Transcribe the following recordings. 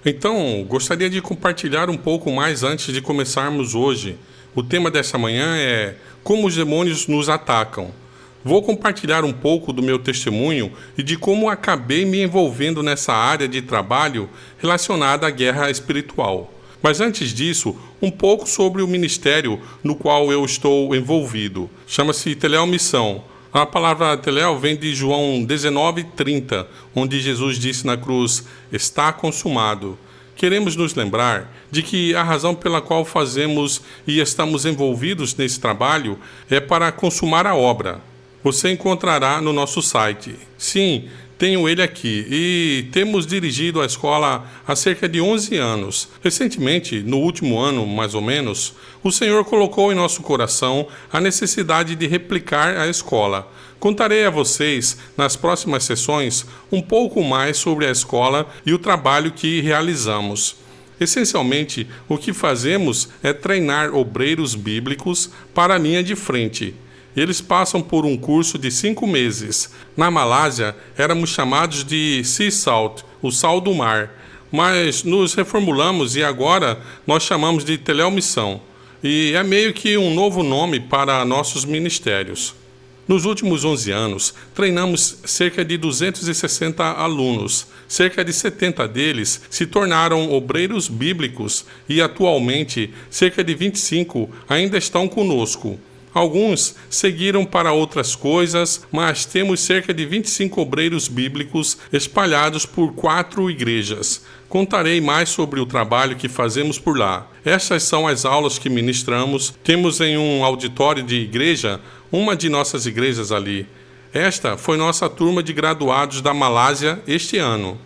Então, gostaria de compartilhar um pouco mais antes de começarmos hoje. O tema dessa manhã é como os demônios nos atacam. Vou compartilhar um pouco do meu testemunho e de como acabei me envolvendo nessa área de trabalho relacionada à guerra espiritual. Mas antes disso, um pouco sobre o ministério no qual eu estou envolvido. Chama-se Telel Missão. A palavra Telel vem de João 19:30, onde Jesus disse na cruz, está consumado. Queremos nos lembrar de que a razão pela qual fazemos e estamos envolvidos nesse trabalho é para consumar a obra. Você encontrará no nosso site. Sim, tenho ele aqui e temos dirigido a escola há cerca de 11 anos. Recentemente, no último ano, mais ou menos, o Senhor colocou em nosso coração a necessidade de replicar a escola. Contarei a vocês, nas próximas sessões, um pouco mais sobre a escola e o trabalho que realizamos. Essencialmente, o que fazemos é treinar obreiros bíblicos para a linha de frente. Eles passam por um curso de 5 meses. Na Malásia, éramos chamados de Sea Salt, o sal do mar. Mas nos reformulamos e agora nós chamamos de Telel Missão. E é meio que um novo nome para nossos ministérios. Nos últimos 11 anos, treinamos cerca de 260 alunos. Cerca de 70 deles se tornaram obreiros bíblicos e atualmente cerca de 25 ainda estão conosco. Alguns seguiram para outras coisas, mas temos cerca de 25 obreiros bíblicos espalhados por 4 igrejas. Contarei mais sobre o trabalho que fazemos por lá. Estas são as aulas que ministramos. Temos em um auditório de igreja, uma de nossas igrejas ali. Esta foi nossa turma de graduados da Malásia este ano.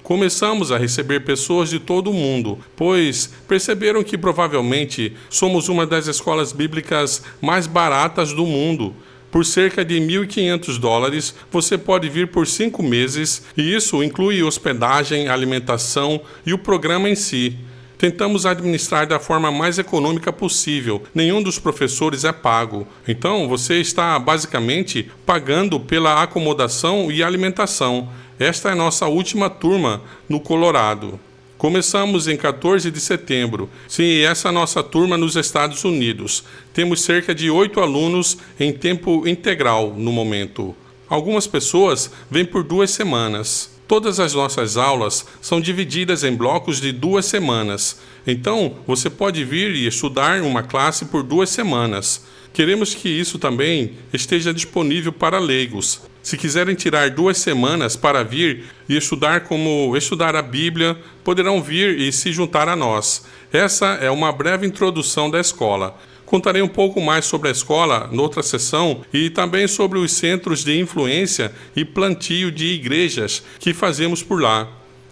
Começamos a receber pessoas de todo o mundo, pois perceberam que provavelmente somos uma das escolas bíblicas mais baratas do mundo. Por cerca de $1.500, você pode vir por 5 meses, e isso inclui hospedagem, alimentação e o programa em si. Tentamos administrar da forma mais econômica possível. Nenhum dos professores é pago. Então, você está basicamente pagando pela acomodação e alimentação. Esta é nossa última turma no Colorado. Começamos em 14 de setembro. Sim, essa é a nossa turma nos Estados Unidos. Temos cerca de 8 alunos em tempo integral no momento. Algumas pessoas vêm por 2 semanas. Todas as nossas aulas são divididas em blocos de 2 semanas. Então, você pode vir e estudar uma classe por 2 semanas. Queremos que isso também esteja disponível para leigos. Se quiserem tirar 2 semanas para vir e estudar como estudar a Bíblia, poderão vir e se juntar a nós. Essa é uma breve introdução da escola. Contarei um pouco mais sobre a escola noutra sessão e também sobre os centros de influência e plantio de igrejas que fazemos por lá.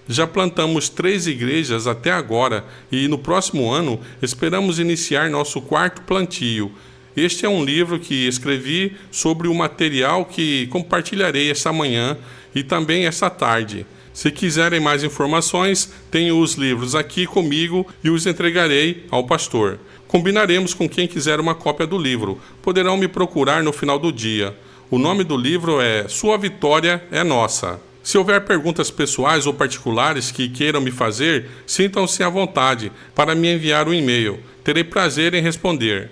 Já plantamos 3 igrejas até agora e no próximo ano esperamos iniciar nosso 4º plantio. Este é um livro que escrevi sobre o material que compartilharei esta manhã e também esta tarde. Se quiserem mais informações, tenho os livros aqui comigo e os entregarei ao pastor. Combinaremos com quem quiser uma cópia do livro. Poderão me procurar no final do dia. O nome do livro é Sua Vitória é Nossa. Se houver perguntas pessoais ou particulares que queiram me fazer, sintam-se à vontade para me enviar um e-mail. Terei prazer em responder.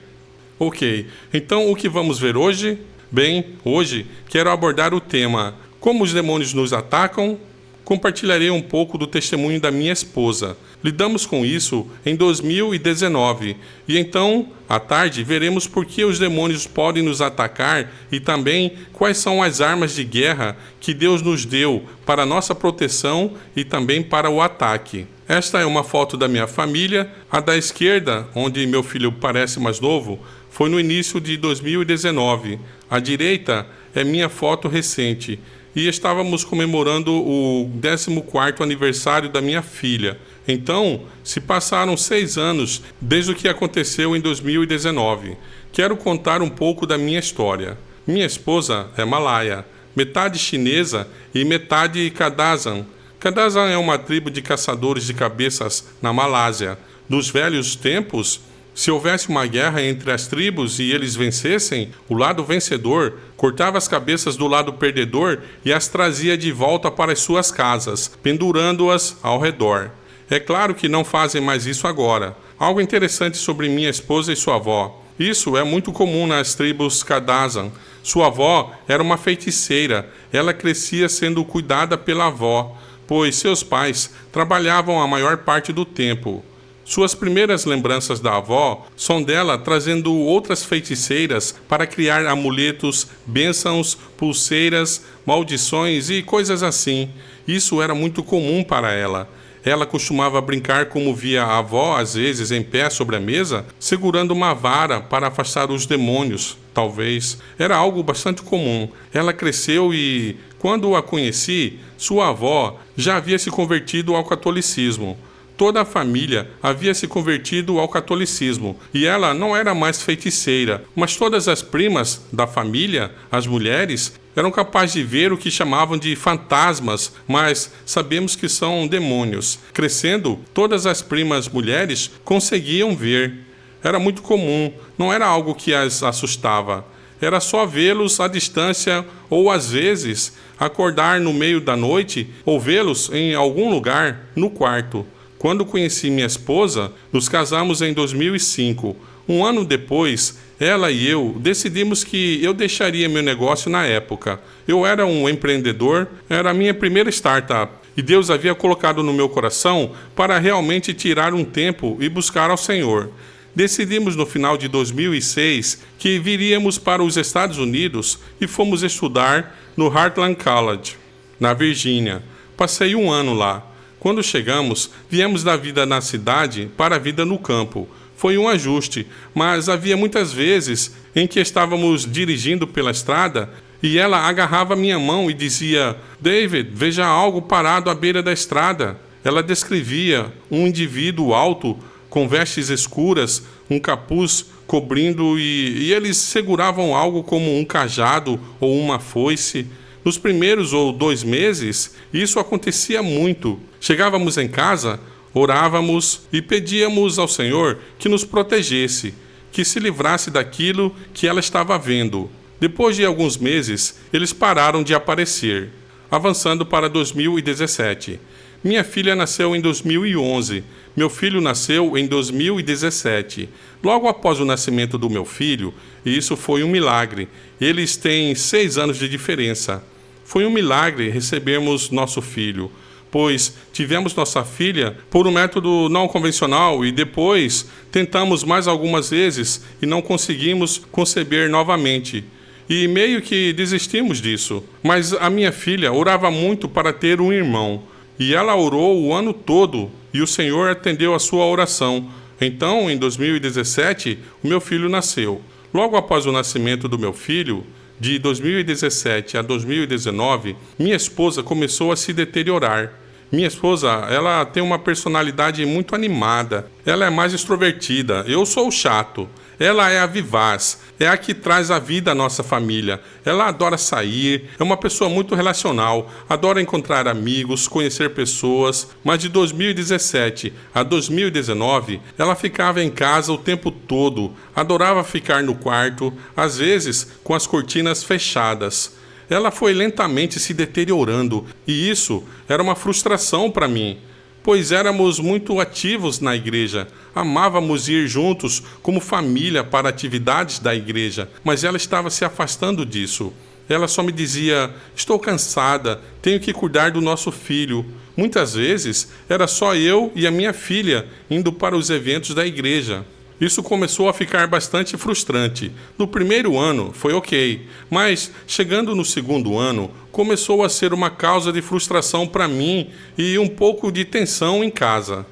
Ok, então o que vamos ver hoje? Bem, hoje quero abordar o tema Como os demônios nos atacam. Compartilharei um pouco do testemunho da minha esposa. Lidamos com isso em 2019 e então, à tarde, veremos por que os demônios podem nos atacar e também quais são as armas de guerra que Deus nos deu para a nossa proteção e também para o ataque. Esta é uma foto da minha família. A da esquerda, onde meu filho parece mais novo, foi no início de 2019. A direita é minha foto recente. E estávamos comemorando o 14º aniversário da minha filha. Então, se passaram 6 anos desde o que aconteceu em 2019. Quero contar um pouco da minha história. Minha esposa é malaia, metade chinesa e metade Kadazan. Kadazan é uma tribo de caçadores de cabeças na Malásia. Nos velhos tempos, se houvesse uma guerra entre as tribos e eles vencessem, o lado vencedor cortava as cabeças do lado perdedor e as trazia de volta para as suas casas, pendurando-as ao redor. É claro que não fazem mais isso agora. Algo interessante sobre minha esposa e sua avó. Isso é muito comum nas tribos Kadazan. Sua avó era uma feiticeira. Ela crescia sendo cuidada pela avó, pois seus pais trabalhavam a maior parte do tempo. Suas primeiras lembranças da avó são dela trazendo outras feiticeiras para criar amuletos, bênçãos, pulseiras, maldições e coisas assim. Isso era muito comum para ela. Ela costumava brincar como via a avó, às vezes, em pé sobre a mesa, segurando uma vara para afastar os demônios, talvez. Era algo bastante comum. Ela cresceu e, quando a conheci, sua avó já havia se convertido ao catolicismo. Toda a família havia se convertido ao catolicismo e ela não era mais feiticeira, mas todas as primas da família, as mulheres, eram capazes de ver o que chamavam de fantasmas, mas sabemos que são demônios. Crescendo, todas as primas mulheres conseguiam ver. Era muito comum, não era algo que as assustava. Era só vê-los à distância ou, às vezes, acordar no meio da noite ou vê-los em algum lugar no quarto. Quando conheci minha esposa, nos casamos em 2005. Um ano depois, ela e eu decidimos que eu deixaria meu negócio na época. Eu era um empreendedor, era a minha primeira startup. E Deus havia colocado no meu coração para realmente tirar um tempo e buscar ao Senhor. Decidimos no final de 2006 que viríamos para os Estados Unidos e fomos estudar no Heartland College, na Virgínia. Passei um ano lá. Quando chegamos, viemos da vida na cidade para a vida no campo. Foi um ajuste, mas havia muitas vezes em que estávamos dirigindo pela estrada e ela agarrava minha mão e dizia: "David, veja algo parado à beira da estrada." Ela descrevia um indivíduo alto, com vestes escuras, um capuz cobrindo e eles seguravam algo como um cajado ou uma foice. Nos primeiros 2 meses, isso acontecia muito. Chegávamos em casa, orávamos e pedíamos ao Senhor que nos protegesse, que se livrasse daquilo que ela estava vendo. Depois de alguns meses, eles pararam de aparecer. Avançando para 2017. Minha filha nasceu em 2011. Meu filho nasceu em 2017. Logo após o nascimento do meu filho, e isso foi um milagre. Eles têm 6 anos de diferença. Foi um milagre recebermos nosso filho, pois tivemos nossa filha por um método não convencional e depois tentamos mais algumas vezes e não conseguimos conceber novamente. E meio que desistimos disso. Mas a minha filha orava muito para ter um irmão. E ela orou o ano todo e o Senhor atendeu a sua oração. Então, em 2017, o meu filho nasceu. Logo após o nascimento do meu filho, de 2017 a 2019, minha esposa começou a se deteriorar. Minha esposa, ela tem uma personalidade muito animada. Ela é mais extrovertida. Eu sou o chato. Ela é a vivaz. É a que traz a vida à nossa família. Ela adora sair. É uma pessoa muito relacional. Adora encontrar amigos, conhecer pessoas. Mas de 2017 a 2019, ela ficava em casa o tempo todo. Adorava ficar no quarto, às vezes com as cortinas fechadas. Ela foi lentamente se deteriorando, e isso era uma frustração para mim, pois éramos muito ativos na igreja, amávamos ir juntos como família para atividades da igreja, mas ela estava se afastando disso. Ela só me dizia: "Estou cansada, tenho que cuidar do nosso filho." Muitas vezes era só eu e a minha filha indo para os eventos da igreja. Isso começou a ficar bastante frustrante. No primeiro ano foi ok, mas chegando no segundo ano, começou a ser uma causa de frustração para mim e um pouco de tensão em casa.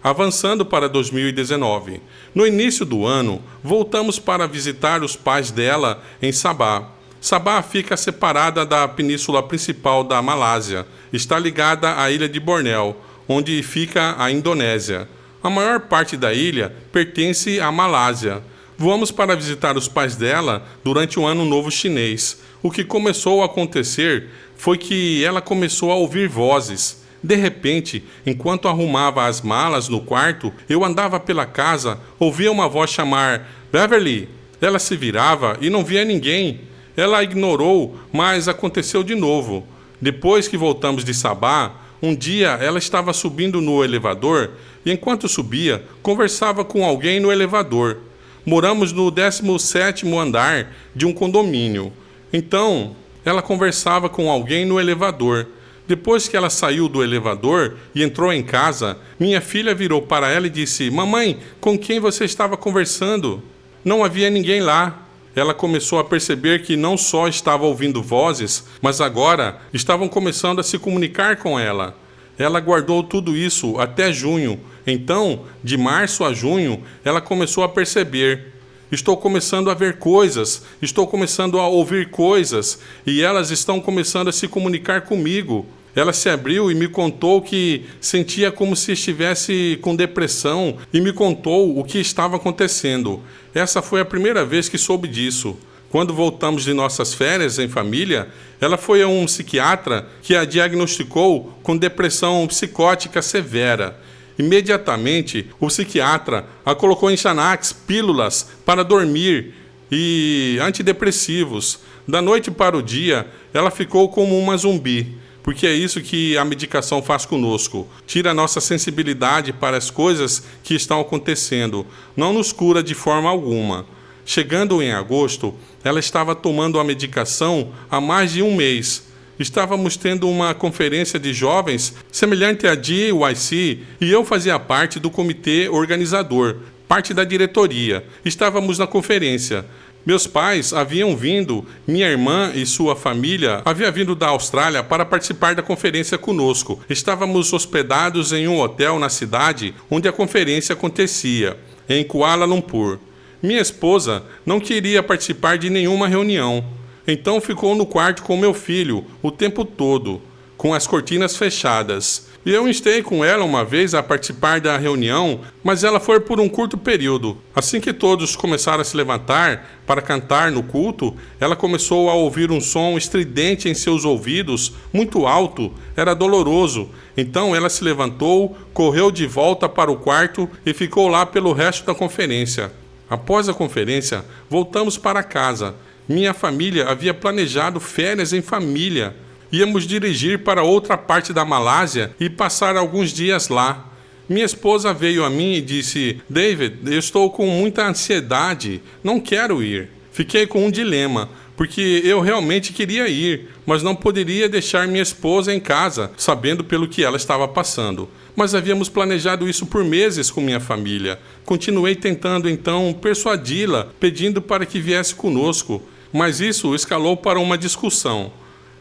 Avançando para 2019. No início do ano, voltamos para visitar os pais dela em Sabah. Sabah fica separada da península principal da Malásia. Está ligada à ilha de Bornéu, onde fica a Indonésia. A maior parte da ilha pertence à Malásia. Voamos para visitar os pais dela durante o Ano Novo Chinês. O que começou a acontecer foi que ela começou a ouvir vozes. De repente, enquanto arrumava as malas no quarto, eu andava pela casa, ouvia uma voz chamar "Beverly". Ela se virava e não via ninguém. Ela ignorou, mas aconteceu de novo. Depois que voltamos de Sabah, Um dia ela estava subindo no elevador e, enquanto subia, conversava com alguém no elevador. Moramos no 17º andar de um condomínio. Então, ela conversava com alguém no elevador. Depois que ela saiu do elevador e entrou em casa, minha filha virou para ela e disse: "Mamãe, com quem você estava conversando?" Não havia ninguém lá. Ela começou a perceber que não só estava ouvindo vozes, mas agora estavam começando a se comunicar com ela. Ela guardou tudo isso até junho. Então, de março a junho, ela começou a perceber: estou começando a ver coisas, estou começando a ouvir coisas, e elas estão começando a se comunicar comigo. Ela se abriu e me contou que sentia como se estivesse com depressão e me contou o que estava acontecendo. Essa foi a primeira vez que soube disso. Quando voltamos de nossas férias em família, ela foi a um psiquiatra que a diagnosticou com depressão psicótica severa. Imediatamente, o psiquiatra a colocou em Xanax, pílulas para dormir e antidepressivos. Da noite para o dia, ela ficou como uma zumbi. Porque é isso que a medicação faz conosco. Tira a nossa sensibilidade para as coisas que estão acontecendo. Não nos cura de forma alguma. Chegando em agosto, ela estava tomando a medicação há mais de um mês. Estávamos tendo uma conferência de jovens semelhante à GYC e eu fazia parte do comitê organizador, parte da diretoria. Estávamos na conferência. Meus pais haviam vindo, minha irmã e sua família haviam vindo da Austrália para participar da conferência conosco. Estávamos hospedados em um hotel na cidade onde a conferência acontecia, em Kuala Lumpur. Minha esposa não queria participar de nenhuma reunião, então ficou no quarto com meu filho o tempo todo, com as cortinas fechadas. E eu instei com ela uma vez a participar da reunião, mas ela foi por um curto período. Assim que todos começaram a se levantar para cantar no culto, ela começou a ouvir um som estridente em seus ouvidos, muito alto, era doloroso. Então ela se levantou, correu de volta para o quarto e ficou lá pelo resto da conferência. Após a conferência, voltamos para casa. Minha família havia planejado férias em família. Íamos dirigir para outra parte da Malásia e passar alguns dias lá. Minha esposa veio a mim e disse: "David, eu estou com muita ansiedade, não quero ir." Fiquei com um dilema, porque eu realmente queria ir, mas não poderia deixar minha esposa em casa, sabendo pelo que ela estava passando. Mas havíamos planejado isso por meses com minha família. Continuei tentando então persuadi-la, pedindo para que viesse conosco, mas isso escalou para uma discussão.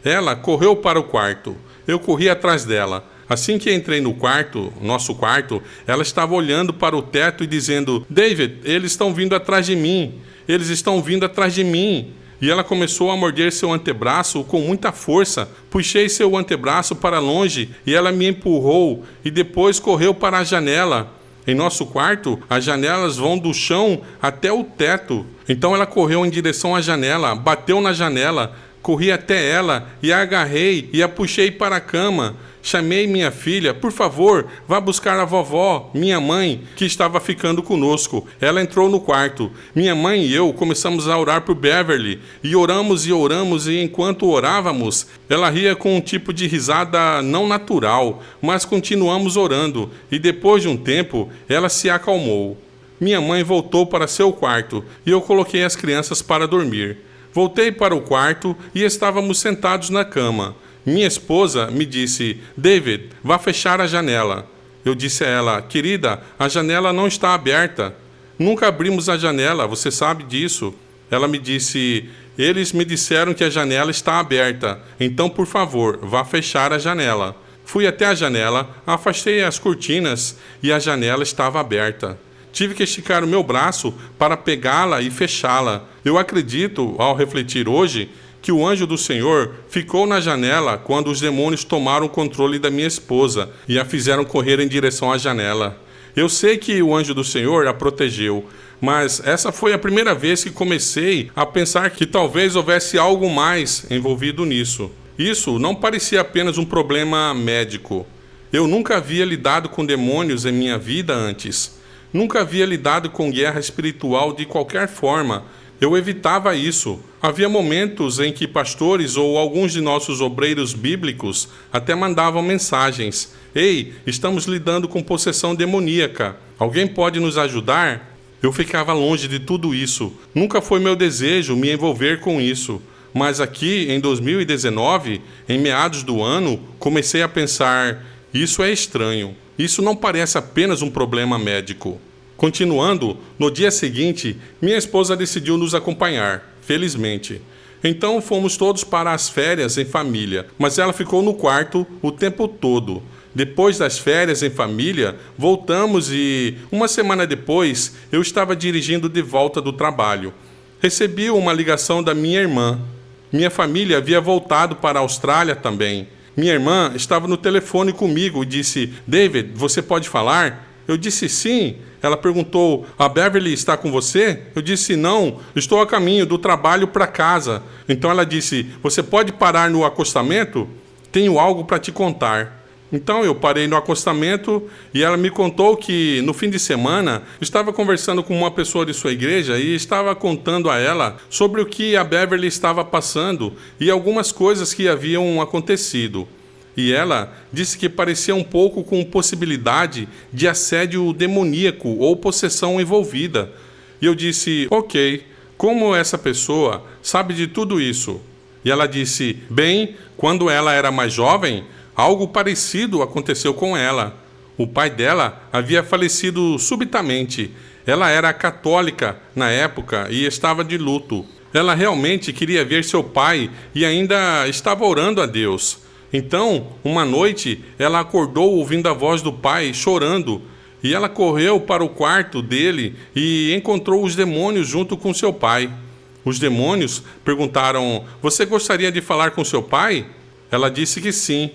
Ela correu para o quarto. Eu corri atrás dela. Assim que entrei no quarto, nosso quarto, ela estava olhando para o teto e dizendo: "David, eles estão vindo atrás de mim. Eles estão vindo atrás de mim." E ela começou a morder seu antebraço com muita força. Puxei seu antebraço para longe e ela me empurrou e depois correu para a janela. Em nosso quarto, as janelas vão do chão até o teto. Então ela correu em direção à janela, bateu na janela. Corri até ela e a agarrei e a puxei para a cama. Chamei minha filha: "Por favor, vá buscar a vovó, minha mãe, que estava ficando conosco." Ela entrou no quarto. Minha mãe e eu começamos a orar por Beverly. E oramos, e enquanto orávamos, ela ria com um tipo de risada não natural, mas continuamos orando. E depois de um tempo, ela se acalmou. Minha mãe voltou para seu quarto e eu coloquei as crianças para dormir. Voltei para o quarto e estávamos sentados na cama. Minha esposa me disse: "David, vá fechar a janela." Eu disse a ela: "Querida, a janela não está aberta." "Nunca abrimos a janela, você sabe disso." Ela me disse: "Eles me disseram que a janela está aberta, então por favor, vá fechar a janela." Fui até a janela, afastei as cortinas e a janela estava aberta. Tive que esticar o meu braço para pegá-la e fechá-la. Eu acredito, ao refletir hoje, que o anjo do Senhor ficou na janela quando os demônios tomaram o controle da minha esposa e a fizeram correr em direção à janela. Eu sei que o anjo do Senhor a protegeu, mas essa foi a primeira vez que comecei a pensar que talvez houvesse algo mais envolvido nisso. Isso não parecia apenas um problema médico. Eu nunca havia lidado com demônios em minha vida antes. Nunca havia lidado com guerra espiritual de qualquer forma. Eu evitava isso. Havia momentos em que pastores ou alguns de nossos obreiros bíblicos até mandavam mensagens. Ei, estamos lidando com possessão demoníaca. Alguém pode nos ajudar? Eu ficava longe de tudo isso. Nunca foi meu desejo me envolver com isso. Mas aqui, em 2019, em meados do ano, comecei a pensar, isso é estranho. Isso não parece apenas um problema médico. Continuando, no dia seguinte, minha esposa decidiu nos acompanhar, felizmente. Então fomos todos para as férias em família, mas ela ficou no quarto o tempo todo. Depois das férias em família, voltamos e, uma semana depois, eu estava dirigindo de volta do trabalho. Recebi uma ligação da minha irmã. Minha família havia voltado para a Austrália também. Minha irmã estava no telefone comigo e disse, David, você pode falar? Eu disse sim. Ela perguntou, a Beverly está com você? Eu disse não, estou a caminho do trabalho para casa. Então ela disse, você pode parar no acostamento? Tenho algo para te contar. Então eu parei no acostamento e ela me contou que no fim de semana estava conversando com uma pessoa de sua igreja e estava contando a ela sobre o que a Beverly estava passando e algumas coisas que haviam acontecido. E ela disse que parecia um pouco com possibilidade de assédio demoníaco ou possessão envolvida. E eu disse, ok, como essa pessoa sabe de tudo isso? E ela disse, bem, quando ela era mais jovem, algo parecido aconteceu com ela. O pai dela havia falecido subitamente. Ela era católica na época e estava de luto. Ela realmente queria ver seu pai e ainda estava orando a Deus. Então, uma noite, ela acordou ouvindo a voz do pai chorando e ela correu para o quarto dele e encontrou os demônios junto com seu pai. Os demônios perguntaram, você gostaria de falar com seu pai? Ela disse que sim.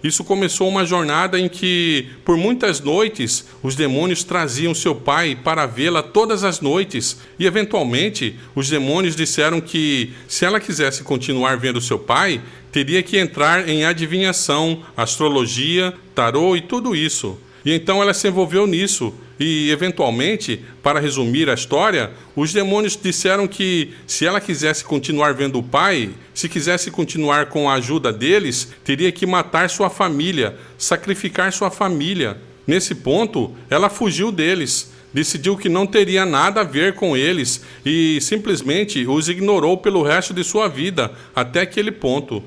Isso começou uma jornada em que, por muitas noites, os demônios traziam seu pai para vê-la todas as noites. E, eventualmente, os demônios disseram que, se ela quisesse continuar vendo seu pai, teria que entrar em adivinhação, astrologia, tarô e tudo isso. E então ela se envolveu nisso. E, eventualmente, para resumir a história, os demônios disseram que, se ela quisesse continuar vendo o pai, se quisesse continuar com a ajuda deles, teria que matar sua família, sacrificar sua família. Nesse ponto, ela fugiu deles, decidiu que não teria nada a ver com eles e simplesmente os ignorou pelo resto de sua vida, até aquele ponto.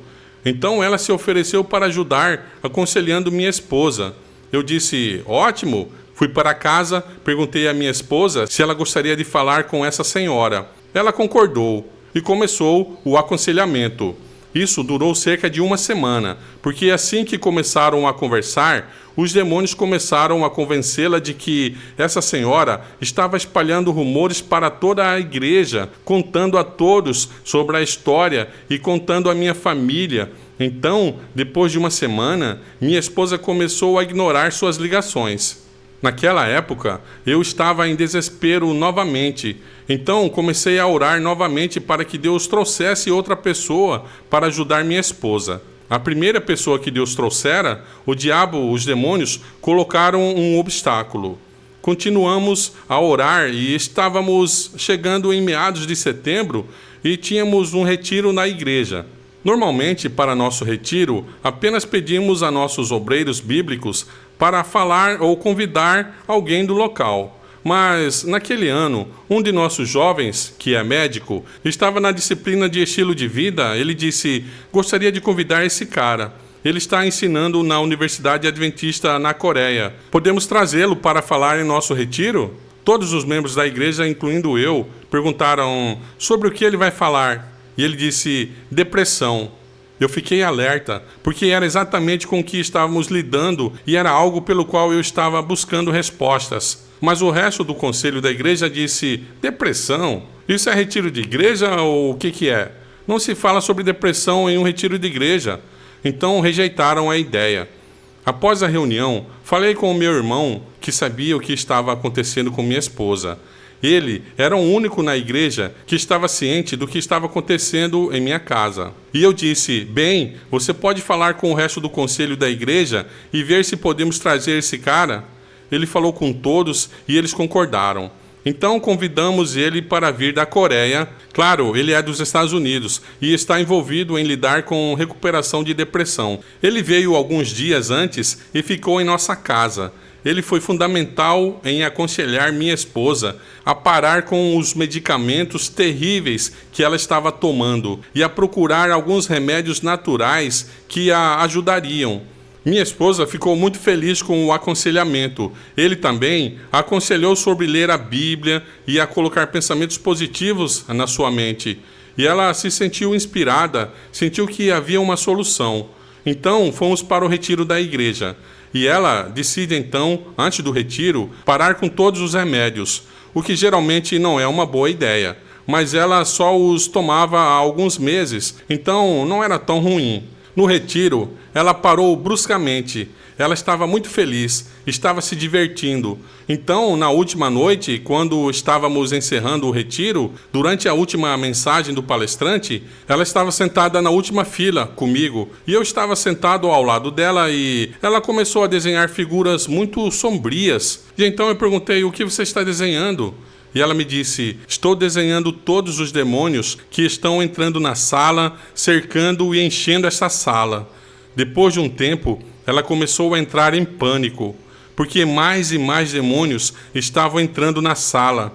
Então ela se ofereceu para ajudar, aconselhando minha esposa. Eu disse, ótimo. Fui para casa, perguntei à minha esposa se ela gostaria de falar com essa senhora. Ela concordou e começou o aconselhamento. Isso durou cerca de uma semana, porque assim que começaram a conversar, os demônios começaram a convencê-la de que essa senhora estava espalhando rumores para toda a igreja, contando a todos sobre a história e contando à minha família. Então, depois de uma semana, minha esposa começou a ignorar suas ligações. Naquela época, eu estava em desespero novamente. Então, comecei a orar novamente para que Deus trouxesse outra pessoa para ajudar minha esposa. A primeira pessoa que Deus trouxera, o diabo, os demônios, colocaram um obstáculo. Continuamos a orar e estávamos chegando em meados de setembro e tínhamos um retiro na igreja. Normalmente, para nosso retiro, apenas pedimos a nossos obreiros bíblicos para falar ou convidar alguém do local. Mas, naquele ano, um de nossos jovens, que é médico, estava na disciplina de estilo de vida. Ele disse, gostaria de convidar esse cara. Ele está ensinando na Universidade Adventista na Coreia. Podemos trazê-lo para falar em nosso retiro? Todos os membros da igreja, incluindo eu, perguntaram sobre o que ele vai falar. E ele disse, depressão. Eu fiquei alerta, porque era exatamente com o que estávamos lidando e era algo pelo qual eu estava buscando respostas. Mas o resto do conselho da igreja disse, depressão? Isso é retiro de igreja ou o que é? Não se fala sobre depressão em um retiro de igreja. Então rejeitaram a ideia. Após a reunião, falei com o meu irmão, que sabia o que estava acontecendo com minha esposa. Ele era o único na igreja que estava ciente do que estava acontecendo em minha casa. E eu disse, bem, você pode falar com o resto do conselho da igreja e ver se podemos trazer esse cara? Ele falou com todos e eles concordaram. Então convidamos ele para vir da Coreia. Claro, ele é dos Estados Unidos e está envolvido em lidar com recuperação de depressão. Ele veio alguns dias antes e ficou em nossa casa. Ele foi fundamental em aconselhar minha esposa a parar com os medicamentos terríveis que ela estava tomando e a procurar alguns remédios naturais que a ajudariam. Minha esposa ficou muito feliz com o aconselhamento. Ele também aconselhou sobre ler a Bíblia e a colocar pensamentos positivos na sua mente. E ela se sentiu inspirada, sentiu que havia uma solução. Então, fomos para o retiro da igreja. E ela decide então, antes do retiro, parar com todos os remédios, o que geralmente não é uma boa ideia. Mas ela só os tomava há alguns meses, então não era tão ruim. No retiro, ela parou bruscamente. Ela estava muito feliz, estava se divertindo. Então, na última noite, quando estávamos encerrando o retiro, durante a última mensagem do palestrante, ela estava sentada na última fila comigo e eu estava sentado ao lado dela e ela começou a desenhar figuras muito sombrias. E então eu perguntei: o que você está desenhando? E ela me disse: estou desenhando todos os demônios que estão entrando na sala, cercando e enchendo esta sala. Depois de um tempo, ela começou a entrar em pânico, porque mais e mais demônios estavam entrando na sala.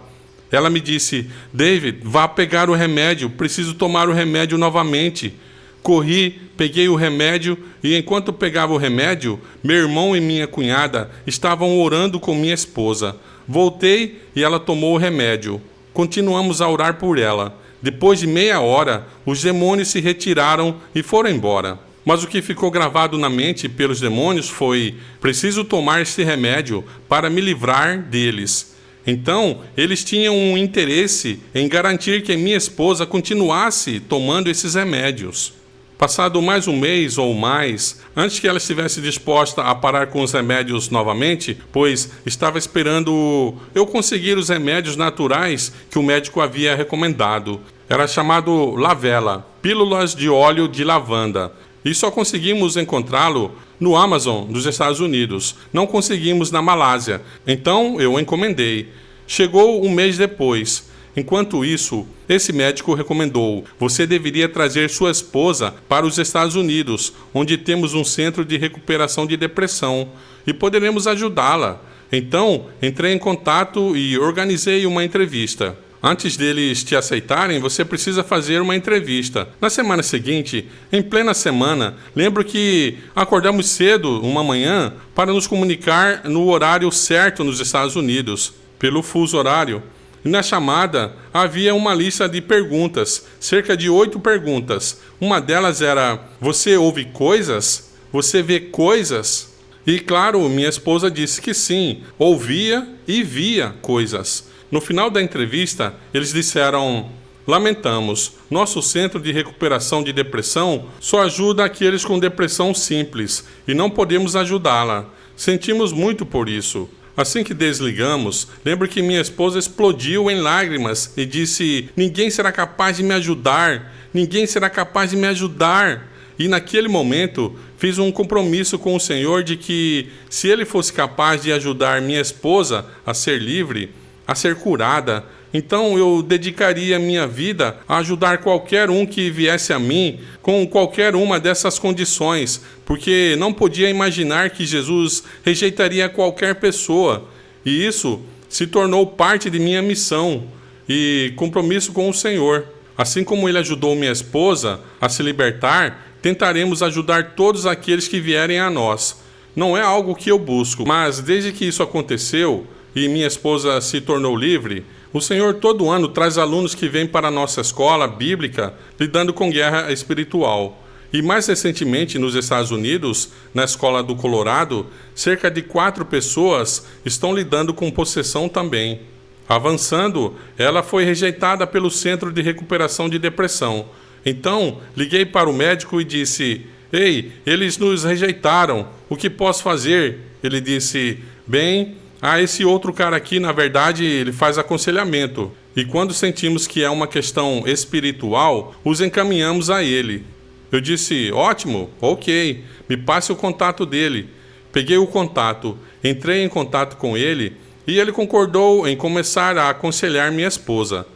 Ela me disse: David, vá pegar o remédio, preciso tomar o remédio novamente. Corri, peguei o remédio e enquanto pegava o remédio, meu irmão e minha cunhada estavam orando com minha esposa. Voltei e ela tomou o remédio. Continuamos a orar por ela. Depois de meia hora, os demônios se retiraram e foram embora. Mas o que ficou gravado na mente pelos demônios foi: preciso tomar esse remédio para me livrar deles. Então, eles tinham um interesse em garantir que minha esposa continuasse tomando esses remédios. Passado mais um mês ou mais, antes que ela estivesse disposta a parar com os remédios novamente, pois estava esperando eu conseguir os remédios naturais que o médico havia recomendado. Era chamado Lavela, pílulas de óleo de lavanda. E só conseguimos encontrá-lo no Amazon dos Estados Unidos. Não conseguimos na Malásia. Então eu encomendei. Chegou um mês depois. Enquanto isso, esse médico recomendou: você deveria trazer sua esposa para os Estados Unidos, onde temos um centro de recuperação de depressão, e poderemos ajudá-la. Então, entrei em contato e organizei uma entrevista. Antes deles te aceitarem, você precisa fazer uma entrevista. Na semana seguinte, em plena semana, lembro que acordamos cedo, uma manhã, para nos comunicar no horário certo nos Estados Unidos, pelo fuso horário. E na chamada, havia uma lista de perguntas, cerca de 8 perguntas. Uma delas era: você ouve coisas? Você vê coisas? E claro, minha esposa disse que sim, ouvia e via coisas. No final da entrevista, eles disseram: lamentamos, nosso centro de recuperação de depressão só ajuda aqueles com depressão simples e não podemos ajudá-la. Sentimos muito por isso. Assim que desligamos, lembro que minha esposa explodiu em lágrimas e disse: ninguém será capaz de me ajudar, ninguém será capaz de me ajudar. E naquele momento, fiz um compromisso com o Senhor de que, se Ele fosse capaz de ajudar minha esposa a ser livre, a ser curada, então eu dedicaria minha vida a ajudar qualquer um que viesse a mim com qualquer uma dessas condições, porque não podia imaginar que Jesus rejeitaria qualquer pessoa. E isso se tornou parte de minha missão e compromisso com o Senhor. Assim como Ele ajudou minha esposa a se libertar, tentaremos ajudar todos aqueles que vierem a nós. Não é algo que eu busco, mas desde que isso aconteceu e minha esposa se tornou livre, o Senhor todo ano traz alunos que vêm para a nossa escola bíblica lidando com guerra espiritual. E mais recentemente, nos Estados Unidos, na escola do Colorado, cerca de 4 pessoas estão lidando com possessão também. Avançando, ela foi rejeitada pelo Centro de Recuperação de Depressão. Então, liguei para o médico e disse: ei, eles nos rejeitaram, o que posso fazer? Ele disse: bem, esse outro cara aqui, na verdade, ele faz aconselhamento. E quando sentimos que é uma questão espiritual, os encaminhamos a ele. Eu disse: ótimo, ok, me passe o contato dele. Peguei o contato, entrei em contato com ele e ele concordou em começar a aconselhar minha esposa.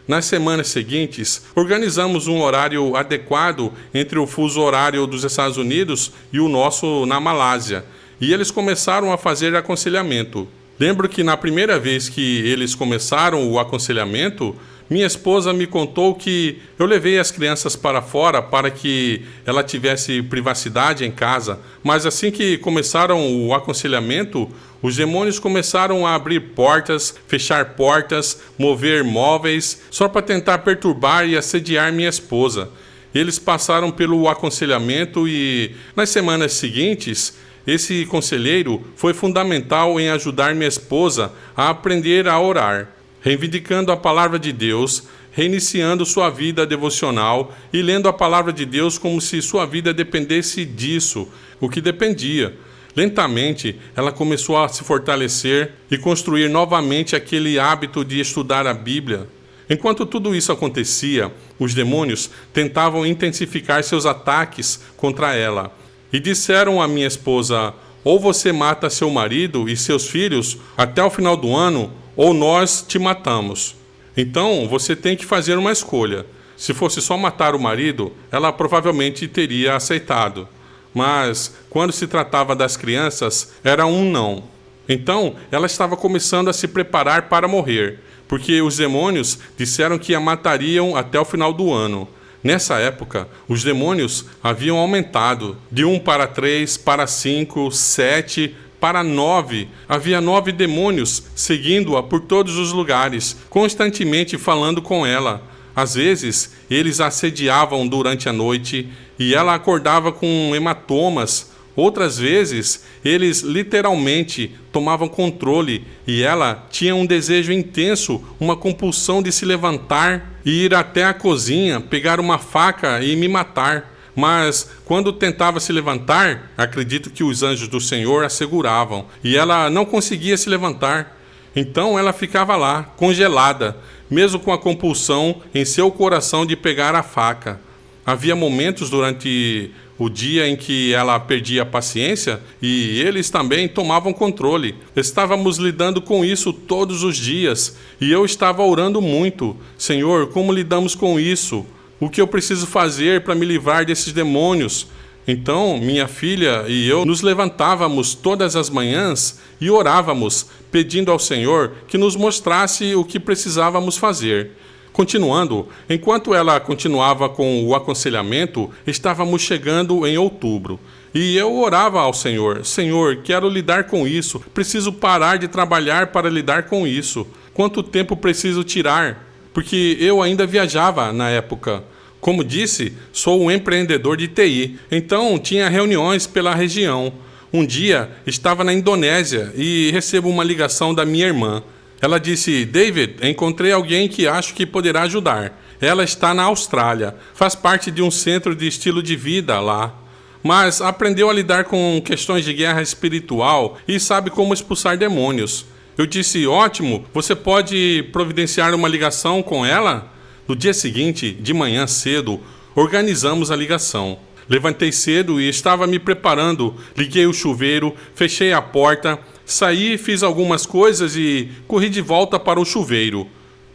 Nas semanas seguintes, organizamos um horário adequado entre o fuso horário dos Estados Unidos e o nosso na Malásia, e eles começaram a fazer aconselhamento. Lembro que na primeira vez que eles começaram o aconselhamento, minha esposa me contou que eu levei as crianças para fora para que ela tivesse privacidade em casa, mas assim que começaram o aconselhamento, os demônios começaram a abrir portas, fechar portas, mover móveis, só para tentar perturbar e assediar minha esposa. Eles passaram pelo aconselhamento e, nas semanas seguintes, esse conselheiro foi fundamental em ajudar minha esposa a aprender a orar, reivindicando a palavra de Deus, reiniciando sua vida devocional e lendo a palavra de Deus como se sua vida dependesse disso, o que dependia. Lentamente, ela começou a se fortalecer e construir novamente aquele hábito de estudar a Bíblia. Enquanto tudo isso acontecia, os demônios tentavam intensificar seus ataques contra ela. E disseram à minha esposa: ou você mata seu marido e seus filhos até o final do ano, ou nós te matamos. Então, você tem que fazer uma escolha. Se fosse só matar o marido, ela provavelmente teria aceitado. Mas, quando se tratava das crianças, era um não. Então, ela estava começando a se preparar para morrer, porque os demônios disseram que a matariam até o final do ano. Nessa época, os demônios haviam aumentado de 1 para 3, para 5, 7, para 9. Havia 9 demônios seguindo-a por todos os lugares, constantemente falando com ela. Às vezes, eles a assediavam durante a noite e ela acordava com hematomas. Outras vezes, eles literalmente tomavam controle e ela tinha um desejo intenso, uma compulsão de se levantar e ir até a cozinha, pegar uma faca e me matar. Mas, quando tentava se levantar, acredito que os anjos do Senhor a seguravam e ela não conseguia se levantar. Então ela ficava lá, congelada, mesmo com a compulsão em seu coração de pegar a faca. Havia momentos durante o dia em que ela perdia a paciência e eles também tomavam controle. Estávamos lidando com isso todos os dias e eu estava orando muito. Senhor, como lidamos com isso? O que eu preciso fazer para me livrar desses demônios? Então, minha filha e eu nos levantávamos todas as manhãs e orávamos, pedindo ao Senhor que nos mostrasse o que precisávamos fazer. Continuando, enquanto ela continuava com o aconselhamento, estávamos chegando em outubro. E eu orava ao Senhor: Senhor, quero lidar com isso, preciso parar de trabalhar para lidar com isso. Quanto tempo preciso tirar? Porque eu ainda viajava na época. Como disse, sou um empreendedor de TI, então tinha reuniões pela região. Um dia estava na Indonésia e recebo uma ligação da minha irmã. Ela disse: David, encontrei alguém que acho que poderá ajudar. Ela está na Austrália, faz parte de um centro de estilo de vida lá. Mas aprendeu a lidar com questões de guerra espiritual e sabe como expulsar demônios. Eu disse: ótimo, você pode providenciar uma ligação com ela? No dia seguinte, de manhã cedo, organizamos a ligação. Levantei cedo e estava me preparando, liguei o chuveiro, fechei a porta, saí, fiz algumas coisas e corri de volta para o chuveiro.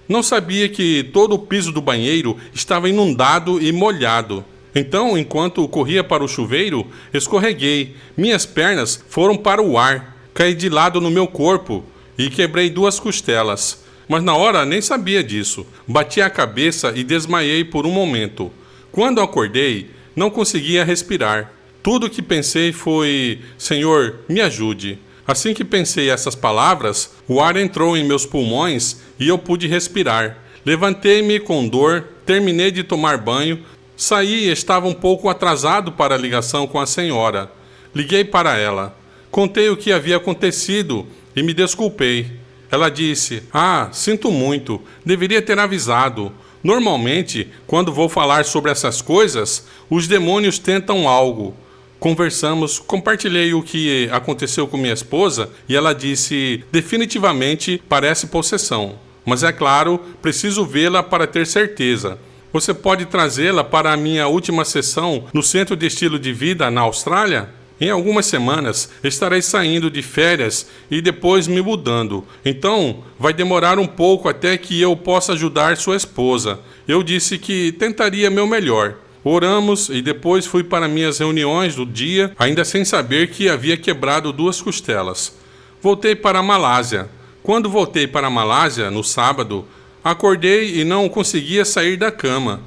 Não sabia que todo o piso do banheiro estava inundado e molhado. Então, enquanto corria para o chuveiro, escorreguei. Minhas pernas foram para o ar, caí de lado no meu corpo e quebrei 2 costelas. Mas na hora nem sabia disso. Bati a cabeça e desmaiei por um momento. Quando acordei, não conseguia respirar. Tudo o que pensei foi: Senhor, me ajude. Assim que pensei essas palavras, o ar entrou em meus pulmões e eu pude respirar. Levantei-me com dor, terminei de tomar banho, saí e estava um pouco atrasado para a ligação com a senhora. Liguei para ela. Contei o que havia acontecido e me desculpei. Ela disse: sinto muito, deveria ter avisado. Normalmente, quando vou falar sobre essas coisas, os demônios tentam algo. Conversamos, compartilhei o que aconteceu com minha esposa e ela disse: definitivamente parece possessão. Mas é claro, preciso vê-la para ter certeza. Você pode trazê-la para a minha última sessão no Centro de Estilo de Vida na Austrália? Em algumas semanas estarei saindo de férias e depois me mudando. Então vai demorar um pouco até que eu possa ajudar sua esposa. Eu disse que tentaria meu melhor. Oramos e depois fui para minhas reuniões do dia, ainda sem saber que havia quebrado 2 costelas. Voltei para a Malásia. Quando voltei para a Malásia, no sábado, acordei e não conseguia sair da cama.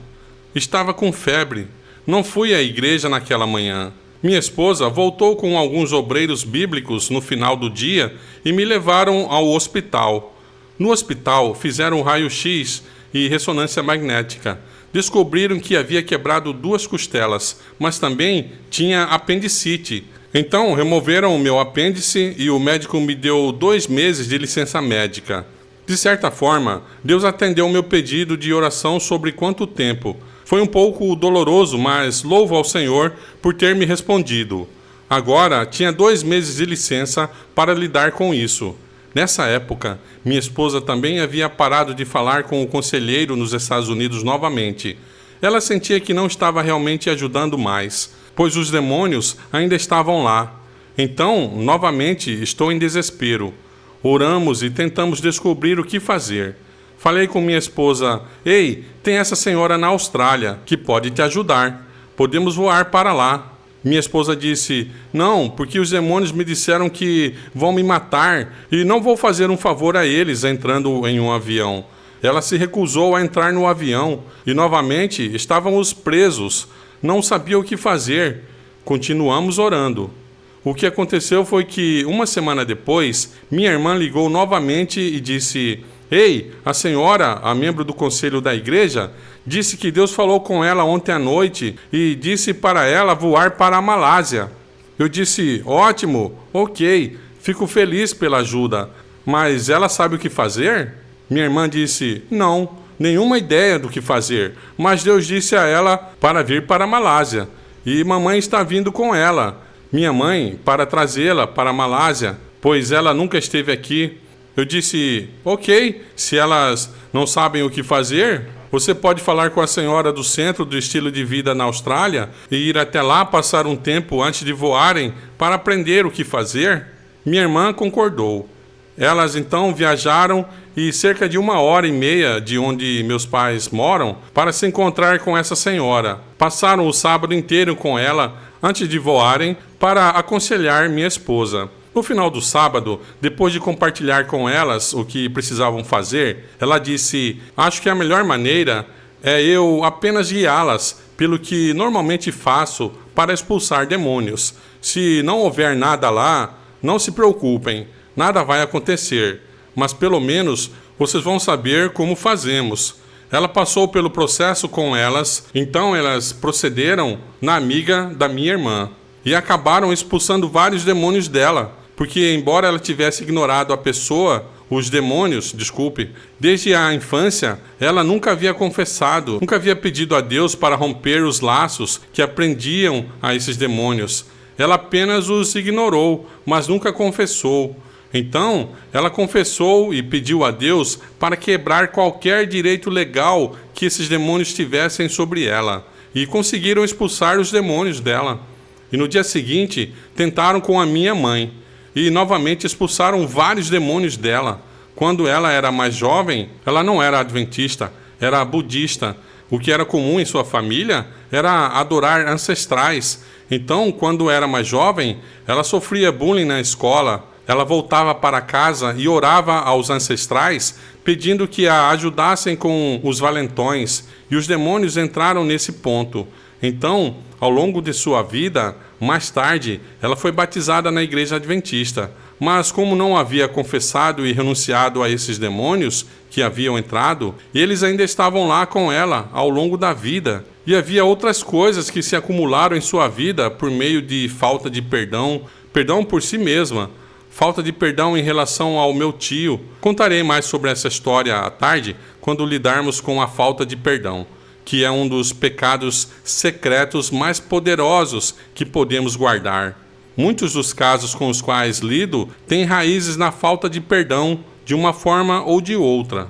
Estava com febre. Não fui à igreja naquela manhã. Minha esposa voltou com alguns obreiros bíblicos no final do dia e me levaram ao hospital. No hospital, fizeram raio-x e ressonância magnética. Descobriram que havia quebrado 2 costelas, mas também tinha apendicite. Então, removeram o meu apêndice e o médico me deu 2 meses de licença médica. De certa forma, Deus atendeu o meu pedido de oração sobre quanto tempo. Foi um pouco doloroso, mas louvo ao Senhor por ter me respondido. Agora, tinha 2 meses de licença para lidar com isso. Nessa época, minha esposa também havia parado de falar com o conselheiro nos Estados Unidos novamente. Ela sentia que não estava realmente ajudando mais, pois os demônios ainda estavam lá. Então, novamente, estou em desespero. Oramos e tentamos descobrir o que fazer. Falei com minha esposa: ei, tem essa senhora na Austrália que pode te ajudar. Podemos voar para lá. Minha esposa disse: não, porque os demônios me disseram que vão me matar e não vou fazer um favor a eles entrando em um avião. Ela se recusou a entrar no avião e novamente estávamos presos. Não sabia o que fazer. Continuamos orando. O que aconteceu foi que, uma semana depois, minha irmã ligou novamente e disse: ei, a senhora, a membro do conselho da igreja, disse que Deus falou com ela ontem à noite e disse para ela voar para a Malásia. Eu disse: ótimo, ok, fico feliz pela ajuda, mas ela sabe o que fazer? Minha irmã disse: não, nenhuma ideia do que fazer, mas Deus disse a ela para vir para a Malásia e mamãe está vindo com ela. Minha mãe para trazê-la para a Malásia, pois ela nunca esteve aqui. Eu disse: ok, se elas não sabem o que fazer, você pode falar com a senhora do Centro do Estilo de Vida na Austrália e ir até lá passar um tempo antes de voarem para aprender o que fazer? Minha irmã concordou. Elas então viajaram e cerca de 1h30 de onde meus pais moram para se encontrar com essa senhora. Passaram o sábado inteiro com ela antes de voarem para aconselhar minha esposa. No final do sábado, depois de compartilhar com elas o que precisavam fazer, ela disse: acho que a melhor maneira é eu apenas guiá-las pelo que normalmente faço para expulsar demônios. Se não houver nada lá, não se preocupem, nada vai acontecer, mas pelo menos vocês vão saber como fazemos. Ela passou pelo processo com elas, então elas procederam na amiga da minha irmã e acabaram expulsando vários demônios dela, porque embora ela tivesse ignorado a pessoa, os demônios, desde a infância, ela nunca havia confessado, nunca havia pedido a Deus para romper os laços que aprendiam a esses demônios. Ela apenas os ignorou, mas nunca confessou. Então, ela confessou e pediu a Deus para quebrar qualquer direito legal que esses demônios tivessem sobre ela, e conseguiram expulsar os demônios dela. E no dia seguinte, tentaram com a minha mãe, e novamente expulsaram vários demônios dela. Quando ela era mais jovem, ela não era adventista, era budista. O que era comum em sua família era adorar ancestrais. Então, quando era mais jovem, ela sofria bullying na escola. Ela voltava para casa e orava aos ancestrais, pedindo que a ajudassem com os valentões, e os demônios entraram nesse ponto. Então, ao longo de sua vida, mais tarde, ela foi batizada na igreja adventista. Mas como não havia confessado e renunciado a esses demônios que haviam entrado, eles ainda estavam lá com ela ao longo da vida. E havia outras coisas que se acumularam em sua vida por meio de falta de perdão, perdão por si mesma, falta de perdão em relação ao meu tio. Contarei mais sobre essa história à tarde, quando lidarmos com a falta de perdão, que é um dos pecados secretos mais poderosos que podemos guardar. Muitos dos casos com os quais lido têm raízes na falta de perdão, de uma forma ou de outra.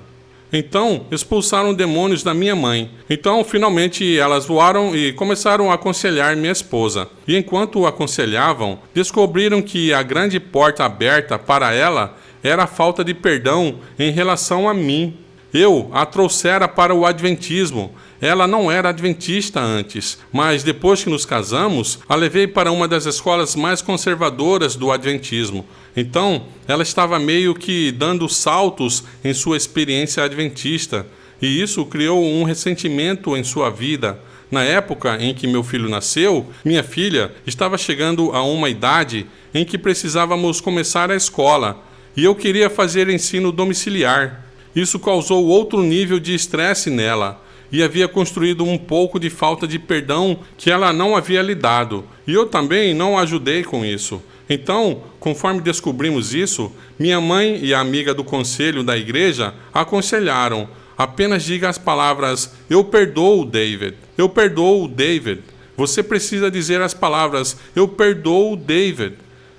Então, expulsaram demônios da minha mãe. Então, finalmente, elas voaram e começaram a aconselhar minha esposa. E enquanto o aconselhavam, descobriram que a grande porta aberta para ela era a falta de perdão em relação a mim. Eu a trouxera para o adventismo. Ela não era adventista antes, mas depois que nos casamos, a levei para uma das escolas mais conservadoras do adventismo. Então, ela estava meio que dando saltos em sua experiência adventista, e isso criou um ressentimento em sua vida. Na época em que meu filho nasceu, minha filha estava chegando a uma idade em que precisávamos começar a escola, e eu queria fazer ensino domiciliar. Isso causou outro nível de estresse nela, e havia construído um pouco de falta de perdão que ela não havia lidado, e eu também não a ajudei com isso. Então, conforme descobrimos isso, minha mãe e a amiga do conselho da igreja aconselharam: apenas diga as palavras, eu perdoo David, eu perdoo David. Você precisa dizer as palavras, eu perdoo David.